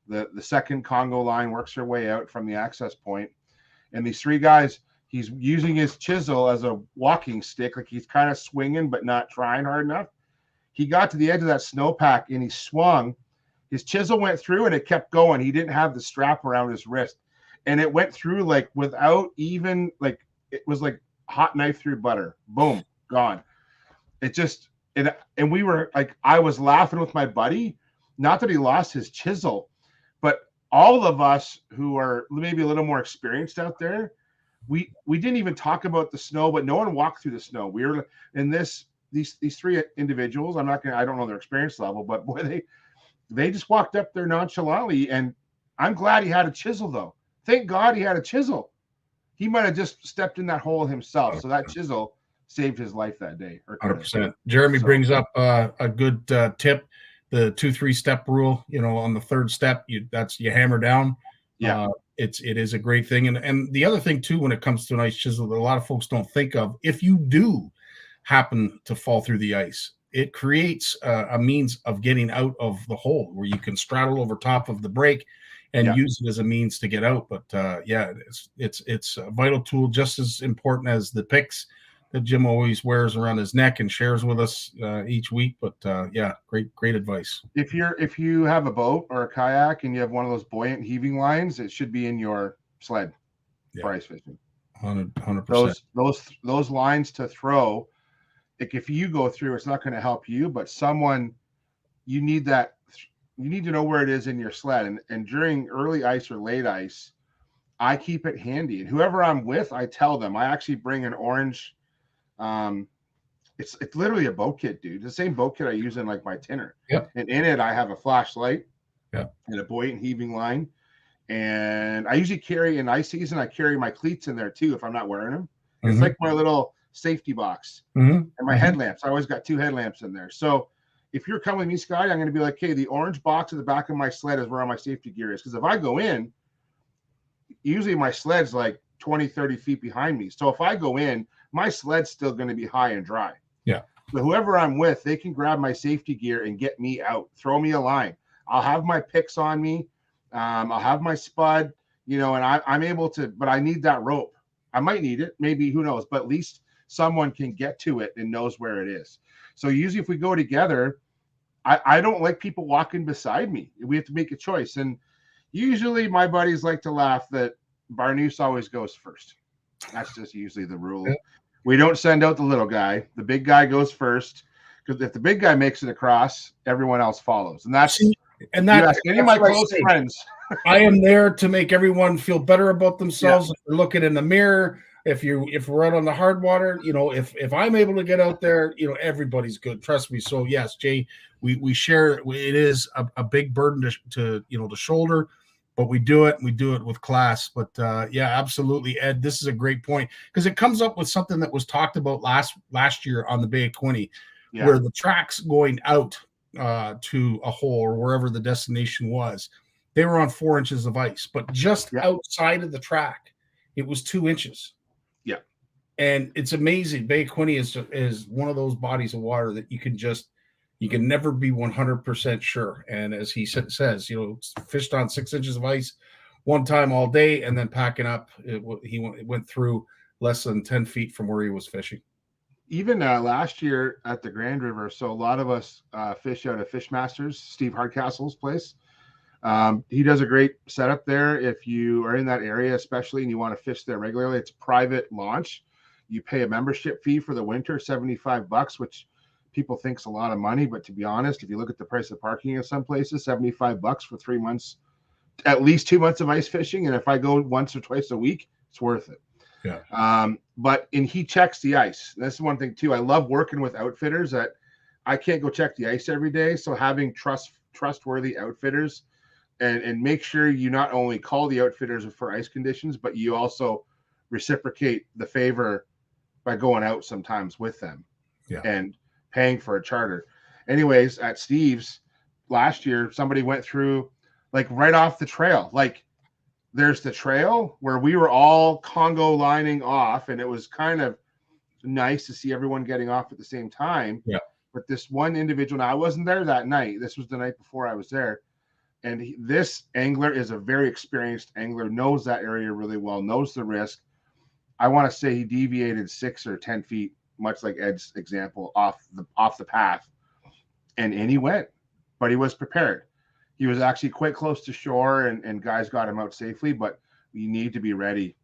The second Congo line works their way out from the access point. And these 3 guys, he's using his chisel as a walking stick, like he's kind of swinging but not trying hard enough. He got to the edge of that snowpack and he swung. His chisel went through and it kept going. He didn't have the strap around his wrist. And it went through like without even, like, it was like hot knife through butter. Boom, gone. And we were like, I was laughing with my buddy, not that he lost his chisel, but all of us who are maybe a little more experienced out there, we didn't even talk about the snow, but no one walked through the snow. We were in these 3 individuals. I don't know their experience level, but boy, they just walked up there nonchalantly. And I'm glad he had a chisel, though. Thank God he had a chisel. He might have just stepped in that hole himself. So that chisel saved his life that day. 100%. Jeremy brings up a good tip, the 2-3 step rule. On the third step, you hammer down. Yeah. It is a great thing. And the other thing too, when it comes to an ice chisel that a lot of folks don't think of, if you do happen to fall through the ice. It creates a means of getting out of the hole where you can straddle over top of the break and use it as a means to get out. But it's a vital tool, just as important as the picks that Jim always wears around his neck and shares with us each week. But great advice. If you have a boat or a kayak and you have one of those buoyant heaving lines, it should be in your sled for ice fishing. 100%. Those lines to throw, like if you go through, it's not going to help you, but you need to know where it is in your sled. And during early ice or late ice, I keep it handy. And whoever I'm with, I tell them. I actually bring an orange. It's literally a boat kit, dude. The same boat kit I use in like my tinner. Yep. And in it, I have a flashlight. Yep. And a buoyant heaving line. And I usually carry in ice season, I carry my cleats in there too if I'm not wearing them. It's like my little safety box and my headlamps. I always got 2 headlamps in there. So if you're coming with me, Scotty, I'm going to be like, hey, the orange box at the back of my sled is where all my safety gear is. Because if I go in, usually my sled's like 20, 30 feet behind me. So if I go in, my sled's still going to be high and dry. Yeah. But whoever I'm with, they can grab my safety gear and get me out. Throw me a line. I'll have my picks on me. I'll have my spud, and I'm able to, but I need that rope. I might need it, maybe, who knows, but at least someone can get to it and knows where it is. So usually if we go together, I don't like people walking beside me. We have to make a choice. And usually my buddies like to laugh that Barnucz always goes first. That's just usually the rule. Yeah. We don't send out the little guy. The big guy goes first, because if the big guy makes it across, everyone else follows. And that's any of my close friends. I am there to make everyone feel better about themselves. Yeah. If they're looking in the mirror, if we're out on the hard water, if I'm able to get out there, everybody's good. Trust me. So yes, Jay, we share. It is a big burden to shoulder, but we do it. We do it with class. But absolutely, Ed. This is a great point, because it comes up with something that was talked about last year on the Bay of Quinte, where the tracks going out to a hole or wherever the destination was, they were on 4 inches of ice, but just outside of the track, it was 2 inches. Yeah. And it's amazing. Bay of Quinte is one of those bodies of water that you can never be 100% sure. And as he says, fished on 6 inches of ice one time all day, and then packing up, he went through less than 10 feet from where he was fishing. Even last year at the Grand River, so a lot of us fish out of Fishmasters, Steve Hardcastle's place. He does a great setup there. If you are in that area, especially, and you want to fish there regularly, it's private launch. You pay a membership fee for the winter, $75, which people think's a lot of money. But to be honest, if you look at the price of parking in some places, $75 for 3 months, at least 2 months of ice fishing. And if I go once or twice a week, it's worth it. Yeah. And he checks the ice. That's one thing too. I love working with outfitters that I can't go check the ice every day. So having trustworthy outfitters and make sure you not only call the outfitters for ice conditions, but you also reciprocate the favor by going out sometimes with them and paying for a charter. Anyways, at Steve's last year, somebody went through like right off the trail. Like there's the trail where we were all Congo lining off, and it was kind of nice to see everyone getting off at the same time. Yeah. But this one individual, now I wasn't there that night. This was the night before I was there. And this angler is a very experienced angler, knows that area really well, knows the risk. I want to say he deviated 6 or 10 feet, much like Ed's example, off the path. And in he went, but he was prepared. He was actually quite close to shore, and guys got him out safely, but you need to be ready.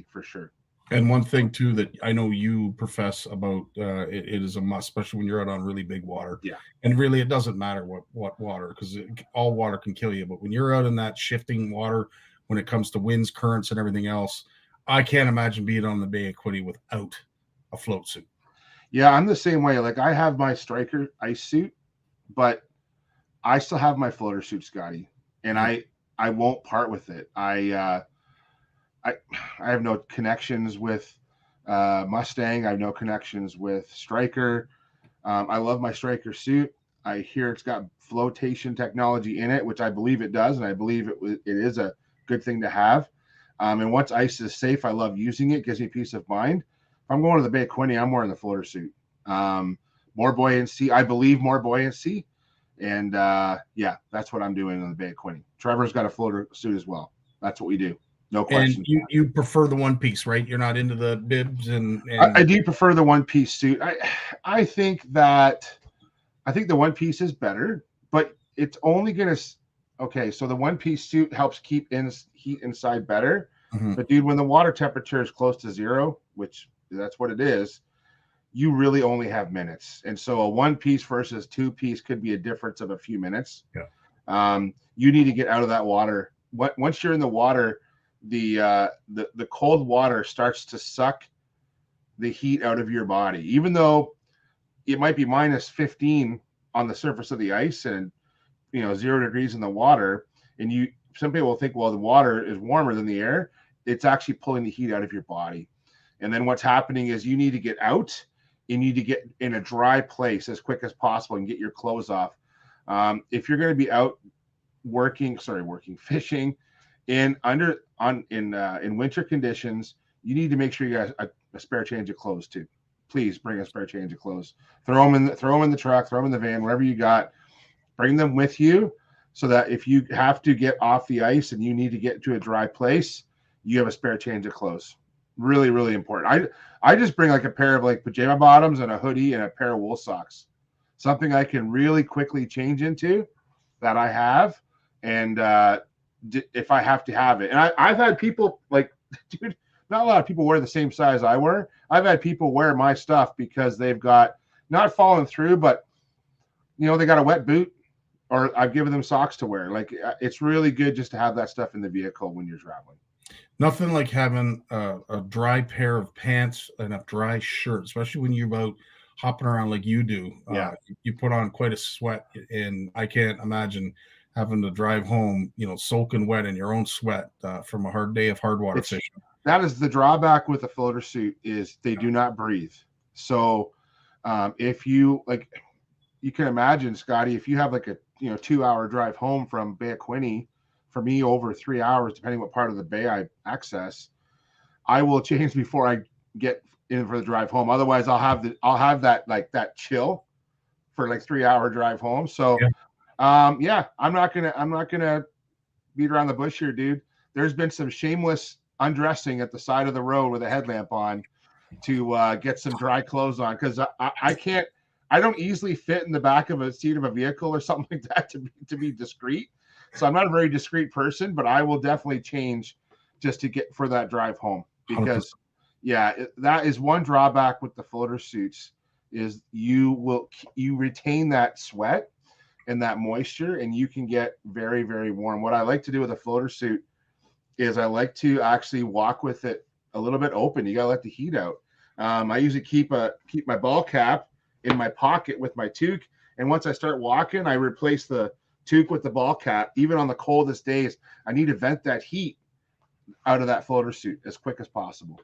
For sure. And one thing too that I know you profess about, it is a must, especially when you're out on really big water. Yeah. And really, it doesn't matter what water, because all water can kill you. But when you're out in that shifting water, when it comes to winds, currents, and everything else, I can't imagine being on the Bay of Quinte without a float suit. Yeah, I'm the same way. Like I have my striker ice suit, but I still have my floater suit, Scotty, and I won't part with it. I have no connections with Mustang. I have no connections with Striker. I love my Striker suit. I hear it's got flotation technology in it, which I believe it does, and I believe it is a good thing to have. And once ice is safe, I love using it. Gives me peace of mind. I'm going to the Bay of Quinte, I'm wearing the floater suit. More buoyancy, I believe more buoyancy. And yeah, that's what I'm doing on the Bay of Quinte. Trevor's got a floater suit as well. That's what we do. No question. And you prefer the one piece, right? You're not into the bibs and I do prefer the one piece suit. I think the one piece is better, but it's only gonna okay. So the one piece suit helps keep heat inside better. Mhm. But dude, when the water temperature is close to zero, which that's what it is, you really only have minutes. And so a one piece versus two piece could be a difference of a few minutes. Yeah. You need to get out of that water. Once you're in the water, the cold water starts to suck the heat out of your body, even though it might be minus 15 on the surface of the ice and 0 degrees in the water. And some people will think, well, the water is warmer than the air. It's actually pulling the heat out of your body. And then what's happening is you need to get out. You need to get in a dry place as quick as possible and get your clothes off. If you're going to be out fishing in winter conditions, you need to make sure you got a spare change of clothes too. Please bring a spare change of clothes. Throw them in the truck, throw them in the van, wherever you got. Bring them with you so that if you have to get off the ice and you need to get to a dry place, you have a spare change of clothes. Really, really important. I just bring like a pair of like pajama bottoms and a hoodie and a pair of wool socks. Something I can really quickly change into that I have. And if I have to have it. And I've had people like, dude, not a lot of people wear the same size I wear. I've had people wear my stuff because they've got not fallen through, but they got a wet boot, or I've given them socks to wear. Like, it's really good just to have that stuff in the vehicle when you're traveling. Nothing like having a dry pair of pants and a dry shirt, especially when you're out hopping around like you do. Yeah. You put on quite a sweat, and I can't imagine having to drive home, soaking wet in your own sweat from a hard day of hard water fishing. That is the drawback with the floater suit, is they do not breathe. So if you you can imagine, Scotty, if you have like a 2-hour drive home from Bay of Quinte, for me over 3 hours, depending what part of the bay I access, I will change before I get in for the drive home. Otherwise, I'll have that chill for like 3-hour drive home. So yeah. I'm not gonna beat around the bush here, dude. There's been some shameless undressing at the side of the road with a headlamp on to get some dry clothes on, because I don't easily fit in the back of a seat of a vehicle or something like that to be discreet. So I'm not a very discreet person, but I will definitely change just to get for that drive home, because 100%. That is one drawback with the floater suits, is you retain that sweat and that moisture, and you can get very, very warm. What I like to do with a floater suit is I like to actually walk with it a little bit open. You gotta let the heat out. I usually keep my ball cap in my pocket with my toque, and once I start walking, I replace the toque with the ball cap. Even on the coldest days, I need to vent that heat out of that floater suit as quick as possible.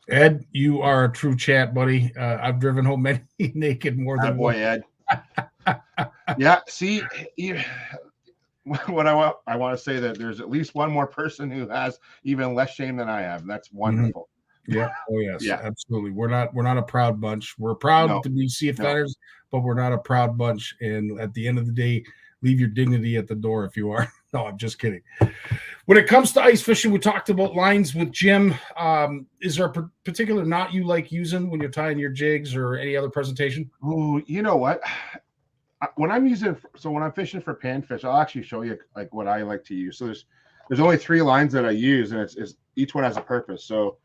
Ed, you are a true champ, buddy. I've driven home many naked more than boy, Ed. Yeah, see, what I want to say, that there's at least one more person who has even less shame than I have, and that's wonderful. Yeah. Oh yes. Yeah. Absolutely. We're not a proud bunch. We're proud to be CFNers, but we're not a proud bunch. And at the end of the day, leave your dignity at the door if you are. No, I'm just kidding. When it comes to ice fishing, we talked about lines with Jim. Is there a particular knot you like using when you're tying your jigs, or any other presentation? Oh, you know what? When I'm fishing for panfish, I'll actually show you like what I like to use. So there's only 3 lines that I use, and it's each one has a purpose. So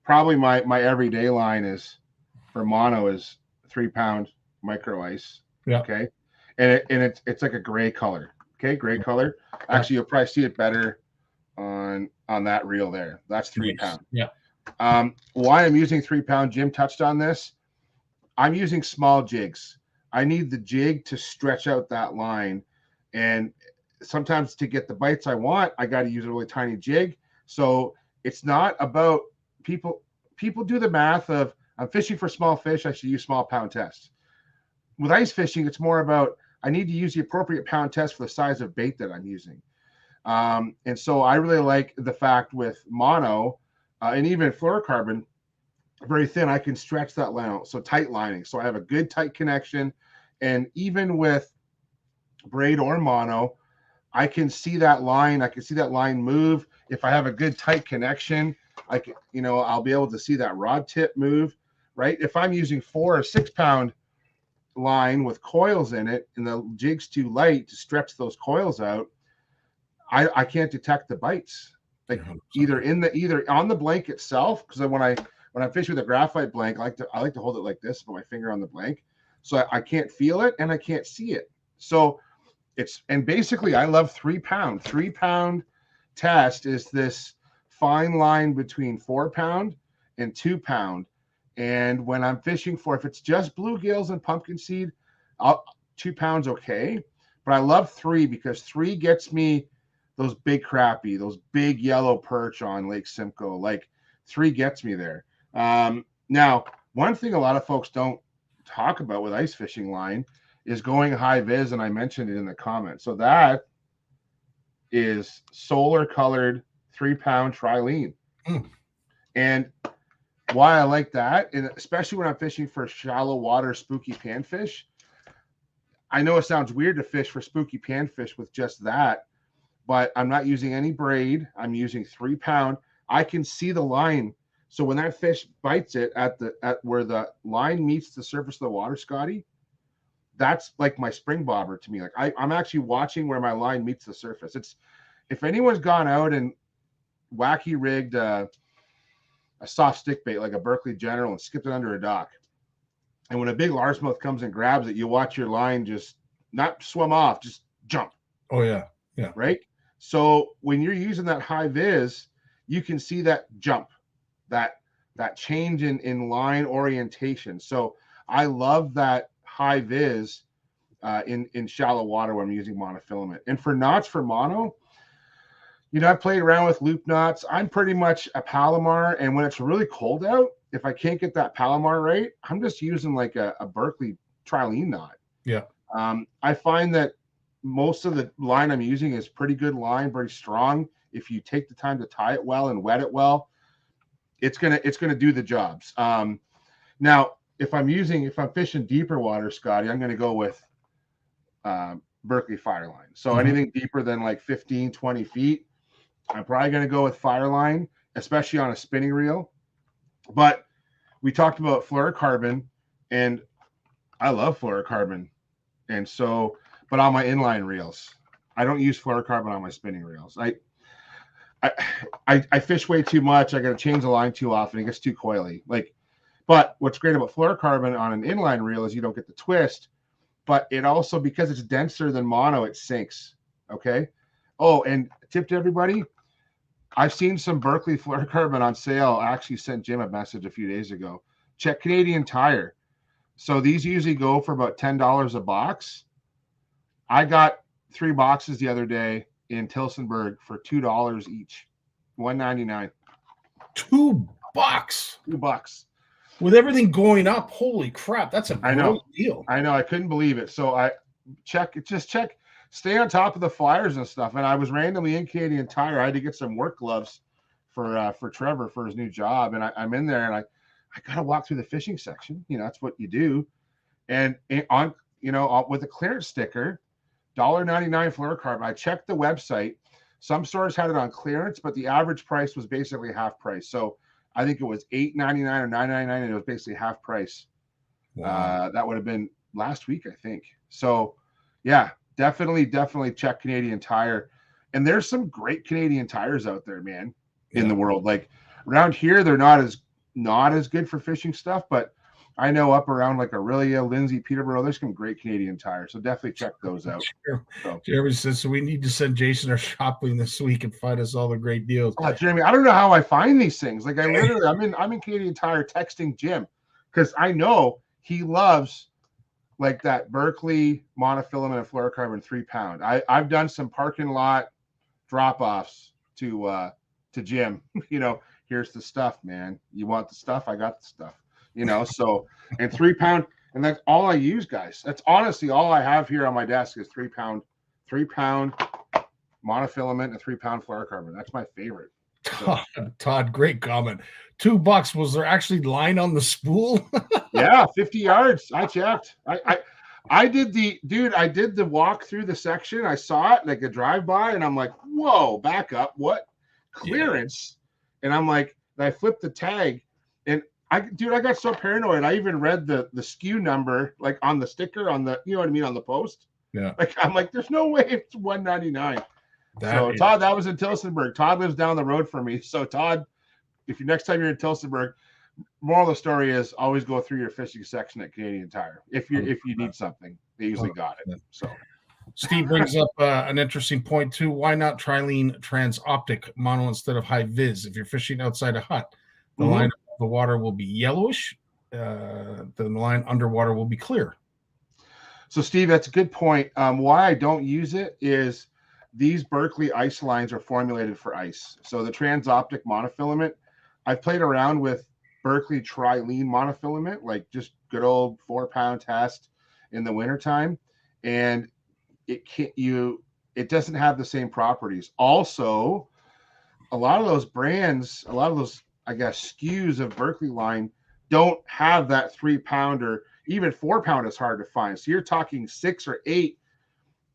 probably my everyday line is for mono is 3-pound micro ice. Yeah. Okay. And it's like a gray color. Okay, gray color. Actually, you'll probably see it better on that reel there. That's 3 pound. Yeah. Why I'm using 3-pound, Jim touched on this. I'm using small jigs. I need the jig to stretch out that line, and sometimes to get the bites I want, I got to use a really tiny jig. So it's not about people do the math of, I'm fishing for small fish, I should use small pound test. With ice fishing, it's more about, I need to use the appropriate pound test for the size of bait that I'm using. And so I really like the fact with mono and even fluorocarbon, very thin, I can stretch that line out. So tight lining. So I have a good tight connection. And even with braid or mono, I can see that line. I can see that line move. If I have a good tight connection, I can, I'll be able to see that rod tip move, right? If I'm using 4 or 6 pound line with coils in it and the jig's too light to stretch those coils out, I can't detect the bites. Like either on the blank itself, because when I fish with a graphite blank, I like to hold it like this, put my finger on the blank, so I can't feel it and I can't see it. So and basically I love 3 pound. 3 pound test is this fine line between 4 pound and 2 pound. And when I'm fishing if it's just bluegills and pumpkin seed, 2 pounds okay. But I love 3 because 3 gets me those big crappie, those big yellow perch on Lake Simcoe. Like 3 gets me there. Now, one thing a lot of folks don't talk about with ice fishing line is going high vis, and I mentioned it in the comments. So that is solar colored 3 pound trilene. And why I like that, and especially when I'm fishing for shallow water spooky panfish, I know it sounds weird to fish for spooky panfish with just that, but I'm not using any braid. I'm using 3 pound. I can see the line. So when that fish bites it at where the line meets the surface of the water, Scotty, that's like my spring bobber to me. Like I'm actually watching where my line meets the surface. It's, if anyone's gone out and wacky rigged a soft stick bait like a Berkeley General and skipped it under a dock, and when a big largemouth comes and grabs it, you watch your line just not swim off, just jump. Oh yeah, right. So when you're using that high vis, you can see that jump, that change in line orientation. So I love that high vis in shallow water when I'm using monofilament. And for knots for mono, I've played around with loop knots. I'm pretty much a Palomar, and when it's really cold out, if I can't get that Palomar right, I'm just using like a Berkeley trilene knot. Yeah. I find that most of the line I'm using is pretty good line, very strong. If you take the time to tie it well and wet it well, it's gonna do the jobs. Now, if I'm fishing deeper water, Scotty, I'm gonna go with Berkeley Fireline. So anything deeper than like 15, 20 feet, I'm probably gonna go with Fireline, especially on a spinning reel. But we talked about fluorocarbon, and I love fluorocarbon. And so, but on my inline reels, I don't use fluorocarbon on my spinning reels. I fish way too much. I got to change the line too often. It gets too coily. But what's great about fluorocarbon on an inline reel is you don't get the twist, but it also, because it's denser than mono, it sinks. Okay. Oh, and tip to everybody, I've seen some Berkeley fluorocarbon on sale. I actually sent Jim a message a few days ago. Check Canadian Tire. So these usually go for about $10 a box. I got 3 boxes the other day in Tilsonburg for $2 each, $1.99. $2. $2 With everything going up. Holy crap! That's a great deal. I know. I couldn't believe it. So I check. Stay on top of the flyers and stuff. And I was randomly in Canadian Tire. I had to get some work gloves for Trevor for his new job. And I'm in there, and I gotta walk through the fishing section. That's what you do. And on with a clearance sticker, $1.99 fluorocarbon. I checked the website. Some stores had it on clearance, but the average price was basically half price. So I think it was $8.99 or $9.99, and it was basically half price. Wow. That would have been last week, I think. So yeah, definitely check Canadian Tire. And there's some great Canadian tires out there, man, in the world. Like around here, they're not as good for fishing stuff, but I know up around like Aurelia, Lindsay, Peterborough, there's some great Canadian tires. So definitely check those out. Jeremy says, so we need to send Jason our shopping this week and find us all the great deals. Oh, Jeremy, I don't know how I find these things. Like I'm in Canadian Tire texting Jim because I know he loves like that Berkeley monofilament and fluorocarbon 3 pound. I've done some parking lot drop-offs to Jim. Here's the stuff, man. You want the stuff? I got the stuff. So, and 3 pound, and that's all I use, guys. That's honestly all I have here on my desk is 3 pound monofilament and 3 pound fluorocarbon. That's my favorite. Todd, great comment. $2. Was there actually line on the spool? Yeah, 50 yards. I checked. I did the walk through the section. I saw it like a drive by, and I'm like, whoa, back up. What clearance? Yeah. And I'm like, I flipped the tag, and I got so paranoid. I even read the SKU number like on the sticker on the, you know what I mean, on the post. Yeah. Like I'm like, there's no way it's $199. So Todd, that was in Tillsonburg. Todd lives down the road from me. So Todd, if you next time you're in Tillsonburg, moral of the story is always go through your fishing section at Canadian Tire. If you need something, they usually got it. So Steve brings up an interesting point too. Why not Trilene Transoptic mono instead of high vis? If you're fishing outside a hut, the line of the water will be yellowish. The line underwater will be clear. So Steve, that's a good point. Why I don't use it is these Berkley ice lines are formulated for ice. So the Transoptic monofilament, I've played around with Berkley Trilene monofilament, like just good old 4-pound test in the wintertime, and it doesn't have the same properties. Also, a lot of those brands, a lot of those, I guess, SKUs of Berkley line don't have that 3-pounder. Even 4-pound is hard to find. So you're talking 6 or 8.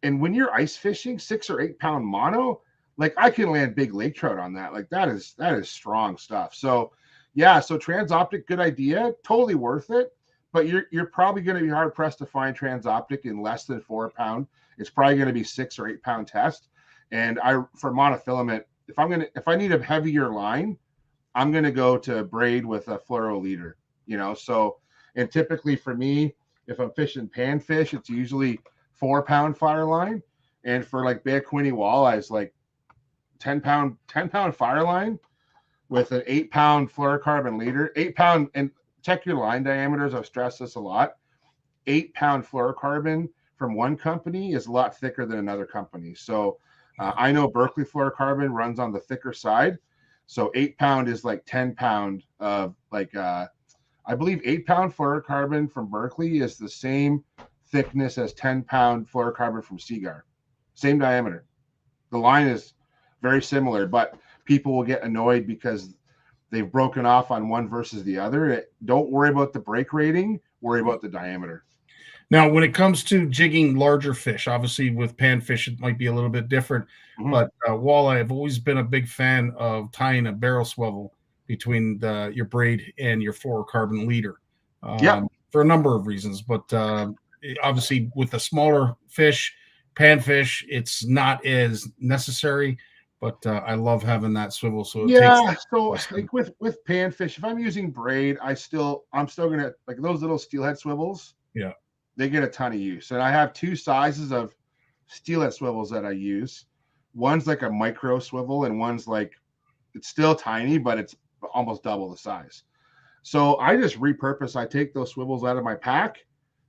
And when you're ice fishing, 6 or 8 pound mono, like I can land big lake trout on that. Like that is strong stuff. So yeah, so Transoptic, good idea, totally worth it. But you're probably going to be hard pressed to find Transoptic in less than 4 pound. It's probably going to be 6 or 8 pound test. And for monofilament, if I need a heavier line, I'm going to go to braid with a fluoro leader. So, and typically for me, if I'm fishing panfish, it's usually 4-pound fire line, and for like Bay of Quinte walleyes, like 10-pound fire line with an 8-pound fluorocarbon leader, 8-pound, and check your line diameters. I've stressed this a lot. 8-pound fluorocarbon from one company is a lot thicker than another company. So I know Berkley fluorocarbon runs on the thicker side. So 8-pound is like 10-pound of I believe 8-pound fluorocarbon from Berkley is the same thickness as 10-pound fluorocarbon from Seaguar. Same diameter. The line is very similar, but people will get annoyed because they've broken off on one versus the other. Don't worry about the break rating. Worry about the diameter. Now, when it comes to jigging larger fish, obviously with panfish, it might be a little bit different. But walleye, I've always been a big fan of tying a barrel swivel between your braid and your fluorocarbon leader. For a number of reasons. But obviously with the smaller fish, panfish, it's not as necessary. But I love having that swivel. So like with panfish, if I'm using braid, I'm still gonna, like, those little steelhead swivels. Yeah, they get a ton of use. And I have 2 sizes of steelhead swivels that I use. One's like a micro swivel, and one's like, it's still tiny, but it's almost double the size. So I just repurpose. I take those swivels out of my pack,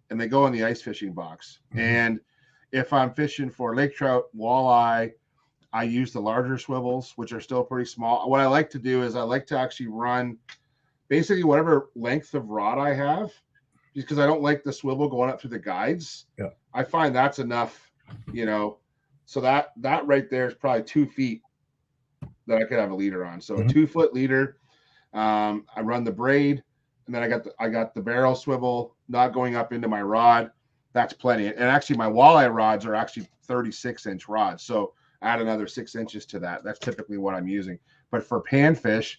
and they go in the ice fishing box. And if I'm fishing for lake trout, walleye, I use the larger swivels, which are still pretty small. What I like to do is I like to actually run basically whatever length of rod I have, just because I don't like the swivel going up through the guides. Yeah, I find that's enough, so that right there is probably 2 feet that I could have a leader on. So a 2-foot leader. I run the braid, and then I got the barrel swivel not going up into my rod. That's plenty. And actually my walleye rods are actually 36-inch rods. So add another 6 inches to that. That's typically what I'm using. But for panfish,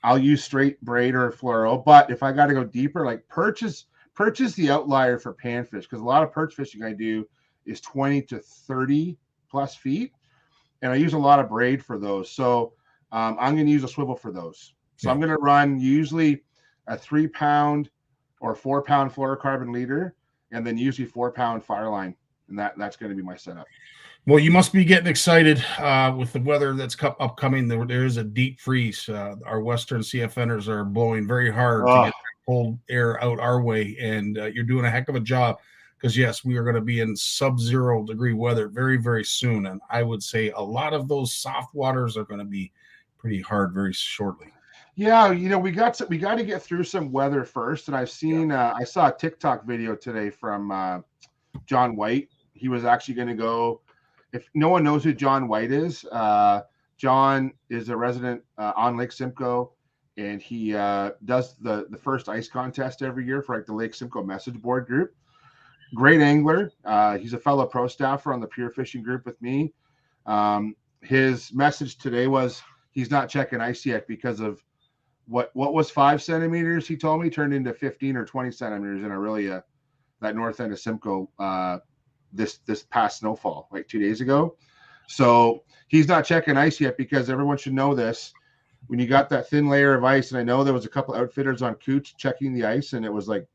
I'll use straight braid or fluoro. But if I got to go deeper, like purchase the outlier for panfish, because a lot of perch fishing I do is 20 to 30 plus feet, and I use a lot of braid for those. So I'm going to use a swivel for those. So I'm going to run usually a 3-pound or 4-pound fluorocarbon leader, and then usually 4-pound fire line, and that's going to be my setup. Well, you must be getting excited with the weather that's upcoming. There is a deep freeze. Our Western CFNers are blowing very hard to get cold air out our way, and you're doing a heck of a job, because, yes, we are going to be in sub-zero degree weather very, very soon, and I would say a lot of those soft waters are going to be pretty hard very shortly. Yeah, we got to get through some weather first, and I've seen I saw a TikTok video today from John White. He was actually going to go. If no one knows who John White is, John is a resident on Lake Simcoe, and he does the first ice contest every year for like the Lake Simcoe message board group. Great angler. He's a fellow pro staffer on the Pure Fishing group with me. His message today was he's not checking ice yet because of what was 5 centimeters, he told me, turned into 15 or 20 centimeters in Aurelia, that north end of Simcoe, this past snowfall, like 2 days ago. So he's not checking ice yet because everyone should know this. When you got that thin layer of ice, and I know there was a couple outfitters on Cooch checking the ice, and it was like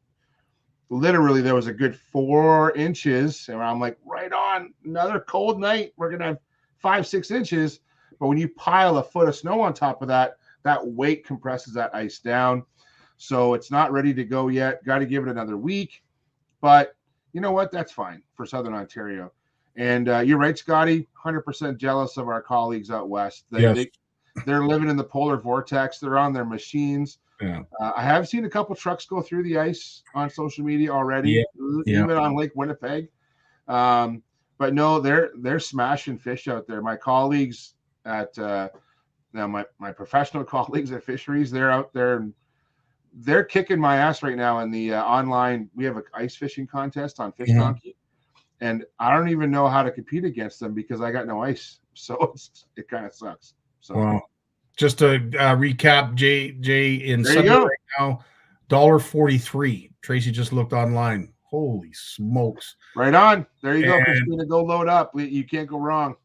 literally there was a good 4 inches, and I'm like, right on, another cold night, we're gonna have 5-6 inches. But when you pile a foot of snow on top of that, that weight compresses that ice down. So it's not ready to go yet. Got to give it another week. But you know what? That's fine for Southern Ontario. And you're right, Scotty, 100% jealous of our colleagues out west. They're living in the polar vortex. They're on their machines. Yeah. I have seen a couple trucks go through the ice on social media already, even on Lake Winnipeg. But no, they're smashing fish out there. My colleagues at now my professional colleagues at fisheries, they're out there and they're kicking my ass right now in the online. We have an ice fishing contest on Fish Donkey, and I don't even know how to compete against them because I got no ice. So it kind of sucks. So wow. Just to recap, Jay in there you Sunday go. right now, $1.43. Tracy just looked online. Holy smokes! Right on. There you go, Christina. Go load up. You can't go wrong.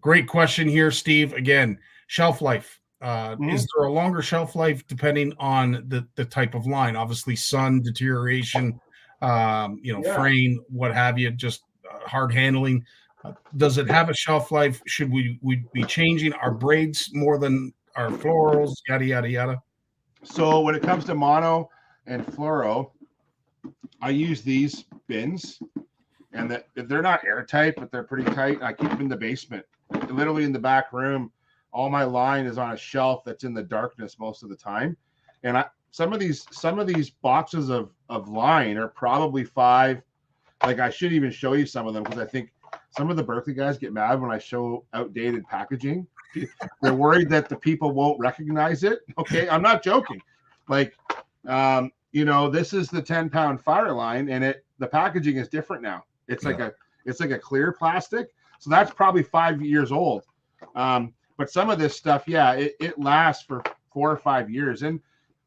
Great question here, Steve. Again, shelf life. Is there a longer shelf life depending on the type of line? Obviously, sun deterioration, fraying, what have you, just hard handling. Does it have a shelf life? Should we be changing our braids more than our florals? Yada yada yada. So when it comes to mono and fluoro, I use these bins, and they're not airtight, but they're pretty tight. I keep them in the basement, literally in the back room. All my line is on a shelf that's in the darkness most of the time. And some of these boxes of line are probably 5. Like I should even show you some of them because I think some of the Berkeley guys get mad when I show outdated packaging. They're worried that the people won't recognize it. Okay, I'm not joking. Like, this is the 10-pound fire line, and the packaging is different now. It's like a clear plastic, so that's probably 5 years old. But some of this stuff, it lasts for 4 or 5 years. And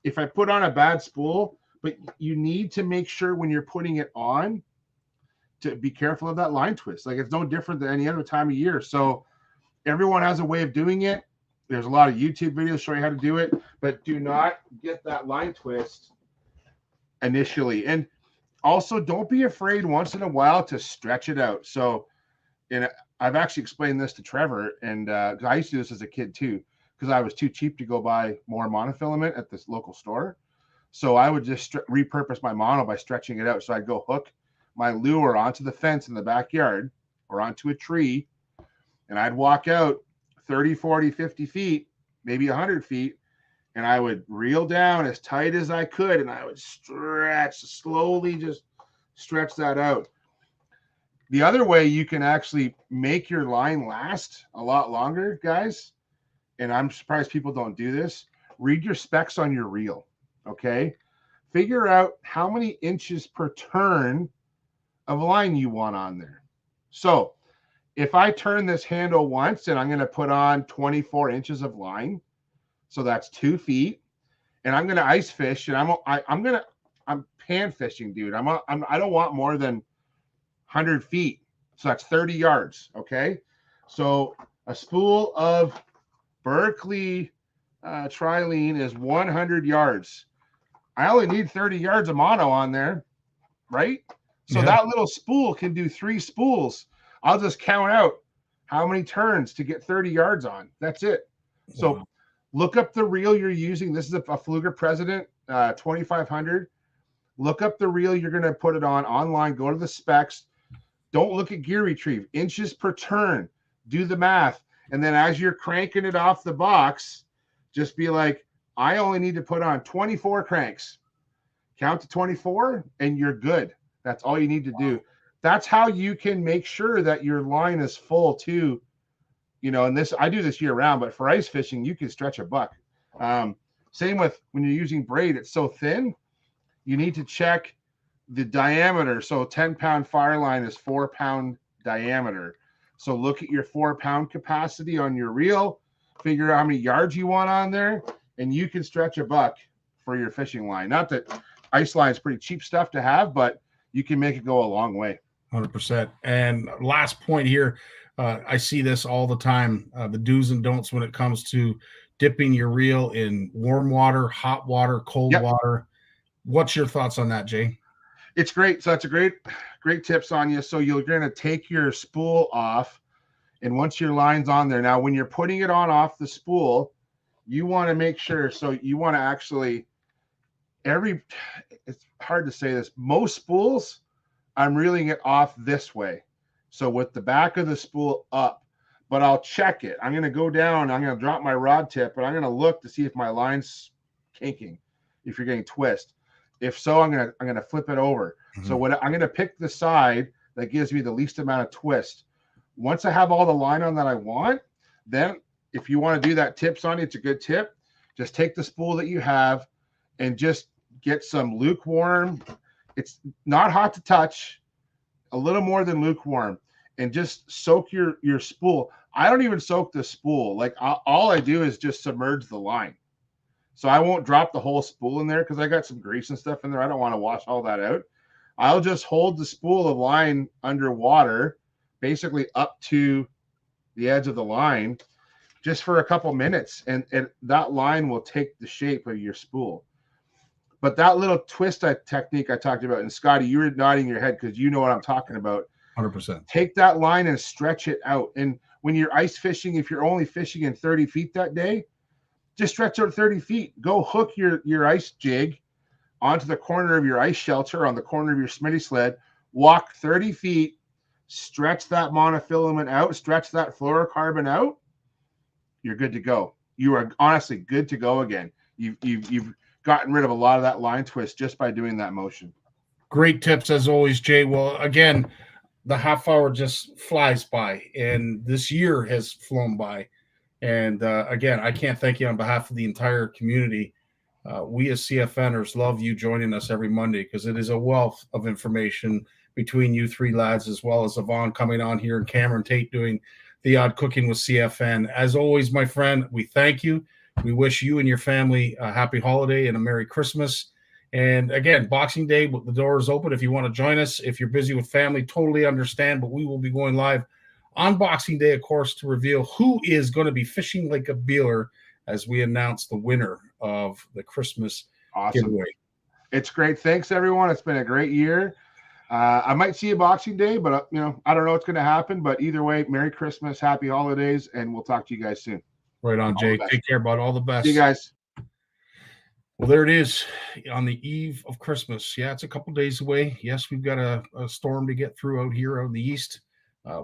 if I put on a bad spool, but you need to make sure when you're putting it on to be careful of that line twist. Like it's no different than any other time of year. So everyone has a way of doing it. There's a lot of YouTube videos showing how to do it, but do not get that line twist initially. And also don't be afraid once in a while to stretch it out. So I've actually explained this to Trevor, and I used to do this as a kid too, because I was too cheap to go buy more monofilament at this local store. So I would just repurpose my mono by stretching it out. So I'd go hook my lure onto the fence in the backyard or onto a tree, and I'd walk out 30, 40, 50 feet, maybe 100 feet, and I would reel down as tight as I could, and I would slowly just stretch that out. The other way you can actually make your line last a lot longer, guys, and I'm surprised people don't do this, read your specs on your reel, okay? Figure out how many inches per turn of line you want on there. So if I turn this handle once and I'm going to put on 24 inches of line, so that's 2 feet, and I'm going to ice fish, and I'm pan fishing, dude. I don't want more than 100 feet. So that's 30 yards. Okay. So a spool of Berkeley trilene is 100 yards. I only need 30 yards of mono on there. Right. So that little spool can do 3 spools. I'll just count out how many turns to get 30 yards on. That's it. So look up the reel you're using. This is a Fluger President 2500. Look up the reel you're going to put it on online. Go to the specs. Don't look at gear retrieve. Inches per turn. Do the math. And then as you're cranking it off the box, just be like, I only need to put on 24 cranks. Count to 24 and you're good. That's all you need to do. That's how you can make sure that your line is full too, and this, I do this year round, but for ice fishing, you can stretch a buck. Same with when you're using braid, it's so thin, you need to check the diameter. So 10-pound fire line is 4-pound diameter. So look at your 4-pound capacity on your reel, figure out how many yards you want on there, and you can stretch a buck for your fishing line. Not that ice line is pretty cheap stuff to have, but you can make it go a long way. 100%. And last point here, I see this all the time, the do's and don'ts when it comes to dipping your reel in warm water, hot water, cold water. What's your thoughts on that, Jay? It's great. So that's a great tips on you. So you're going to take your spool off, and once your line's on there, now when you're putting it on off the spool, you want to make sure, so you want to actually, it's hard to say this, most spools, I'm reeling it off this way. So with the back of the spool up, but I'll check it. I'm going to go down, I'm going to drop my rod tip, and I'm going to look to see if my line's kinking, if you're getting twist. If so, I'm going to flip it over. Mm-hmm. So I'm going to pick the side that gives me the least amount of twist. Once I have all the line on that I want, then if you want to do that tips on it, it's a good tip. Just take the spool that you have and just get some lukewarm. It's not hot to touch, a little more than lukewarm, and just soak your spool. I don't even soak the spool. Like all I do is just submerge the line. So I won't drop the whole spool in there because I got some grease and stuff in there. I don't want to wash all that out. I'll just hold the spool of line underwater, basically up to the edge of the line, just for a couple minutes, and that line will take the shape of your spool. But that little twist technique I talked about, and Scotty, you were nodding your head because you know what I'm talking about. 100%. Take that line and stretch it out. And when you're ice fishing, if you're only fishing in 30 feet that day, just stretch out 30 feet. Go hook your ice jig onto the corner of your ice shelter on the corner of your Smitty sled. Walk 30 feet, stretch that monofilament out, stretch that fluorocarbon out. You're good to go. You are honestly good to go again. You've gotten rid of a lot of that line twist just by doing that motion. Great tips as always, Jay. Well, again, the half hour just flies by, and this year has flown by. And again, I can't thank you on behalf of the entire community. We as CFNers love you joining us every Monday because it is a wealth of information between you three lads, as well as Yvonne coming on here and Cameron Tate doing the odd cooking with CFN. As always, my friend, we thank you. We wish you and your family a happy holiday and a Merry Christmas. And again, Boxing Day, the door is open if you want to join us. If you're busy with family, totally understand, but we will be going live on Boxing Day, of course, to reveal who is going to be fishing like a Beehler as we announce the winner of the Christmas giveaway. It's great. Thanks, everyone. It's been a great year. I might see you Boxing Day, but I don't know what's going to happen. But either way, Merry Christmas, Happy Holidays, and we'll talk to you guys soon. Right on, Jay. Take care, bud. All the best. See you guys. Well, there it is on the eve of Christmas. Yeah, it's a couple days away. Yes, we've got a storm to get through out here out in the east.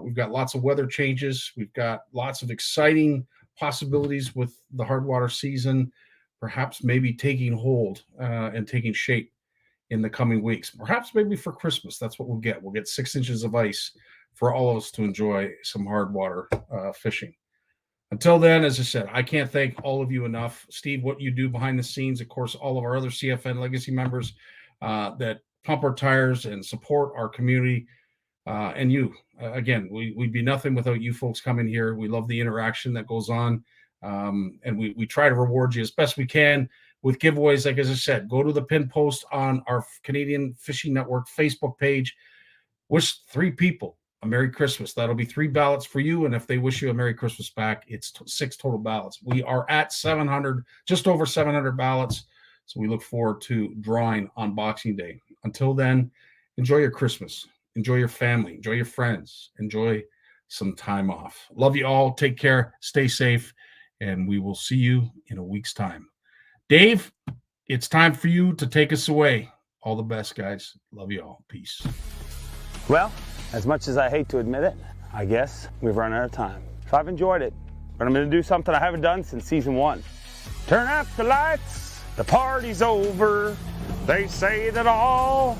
We've got lots of weather changes. We've got lots of exciting possibilities with the hard water season, perhaps maybe taking hold and taking shape in the coming weeks. Perhaps maybe for Christmas, that's what we'll get. We'll get 6 inches of ice for all of us to enjoy some hard water fishing. Until then, as I said, I can't thank all of you enough. Steve, what you do behind the scenes, of course, all of our other CFN Legacy members that pump our tires and support our community. And you, again, we'd be nothing without you folks coming here. We love the interaction that goes on. And we try to reward you as best we can with giveaways. Like, as I said, go to the pin post on our Canadian Fishing Network Facebook page. Wish 3 people a Merry Christmas. That'll be 3 ballots for you. And if they wish you a Merry Christmas back, it's 6 total ballots. We are at 700, just over 700 ballots. So we look forward to drawing on Boxing Day. Until then, enjoy your Christmas. Enjoy your family. Enjoy your friends. Enjoy some time off. Love you all. Take care. Stay safe. And we will see you in a week's time. Dave, it's time for you to take us away. All the best, guys. Love you all. Peace. Well, as much as I hate to admit it, I guess we've run out of time. So I've enjoyed it, but I'm going to do something I haven't done since season 1. Turn out the lights, the party's over. They say that all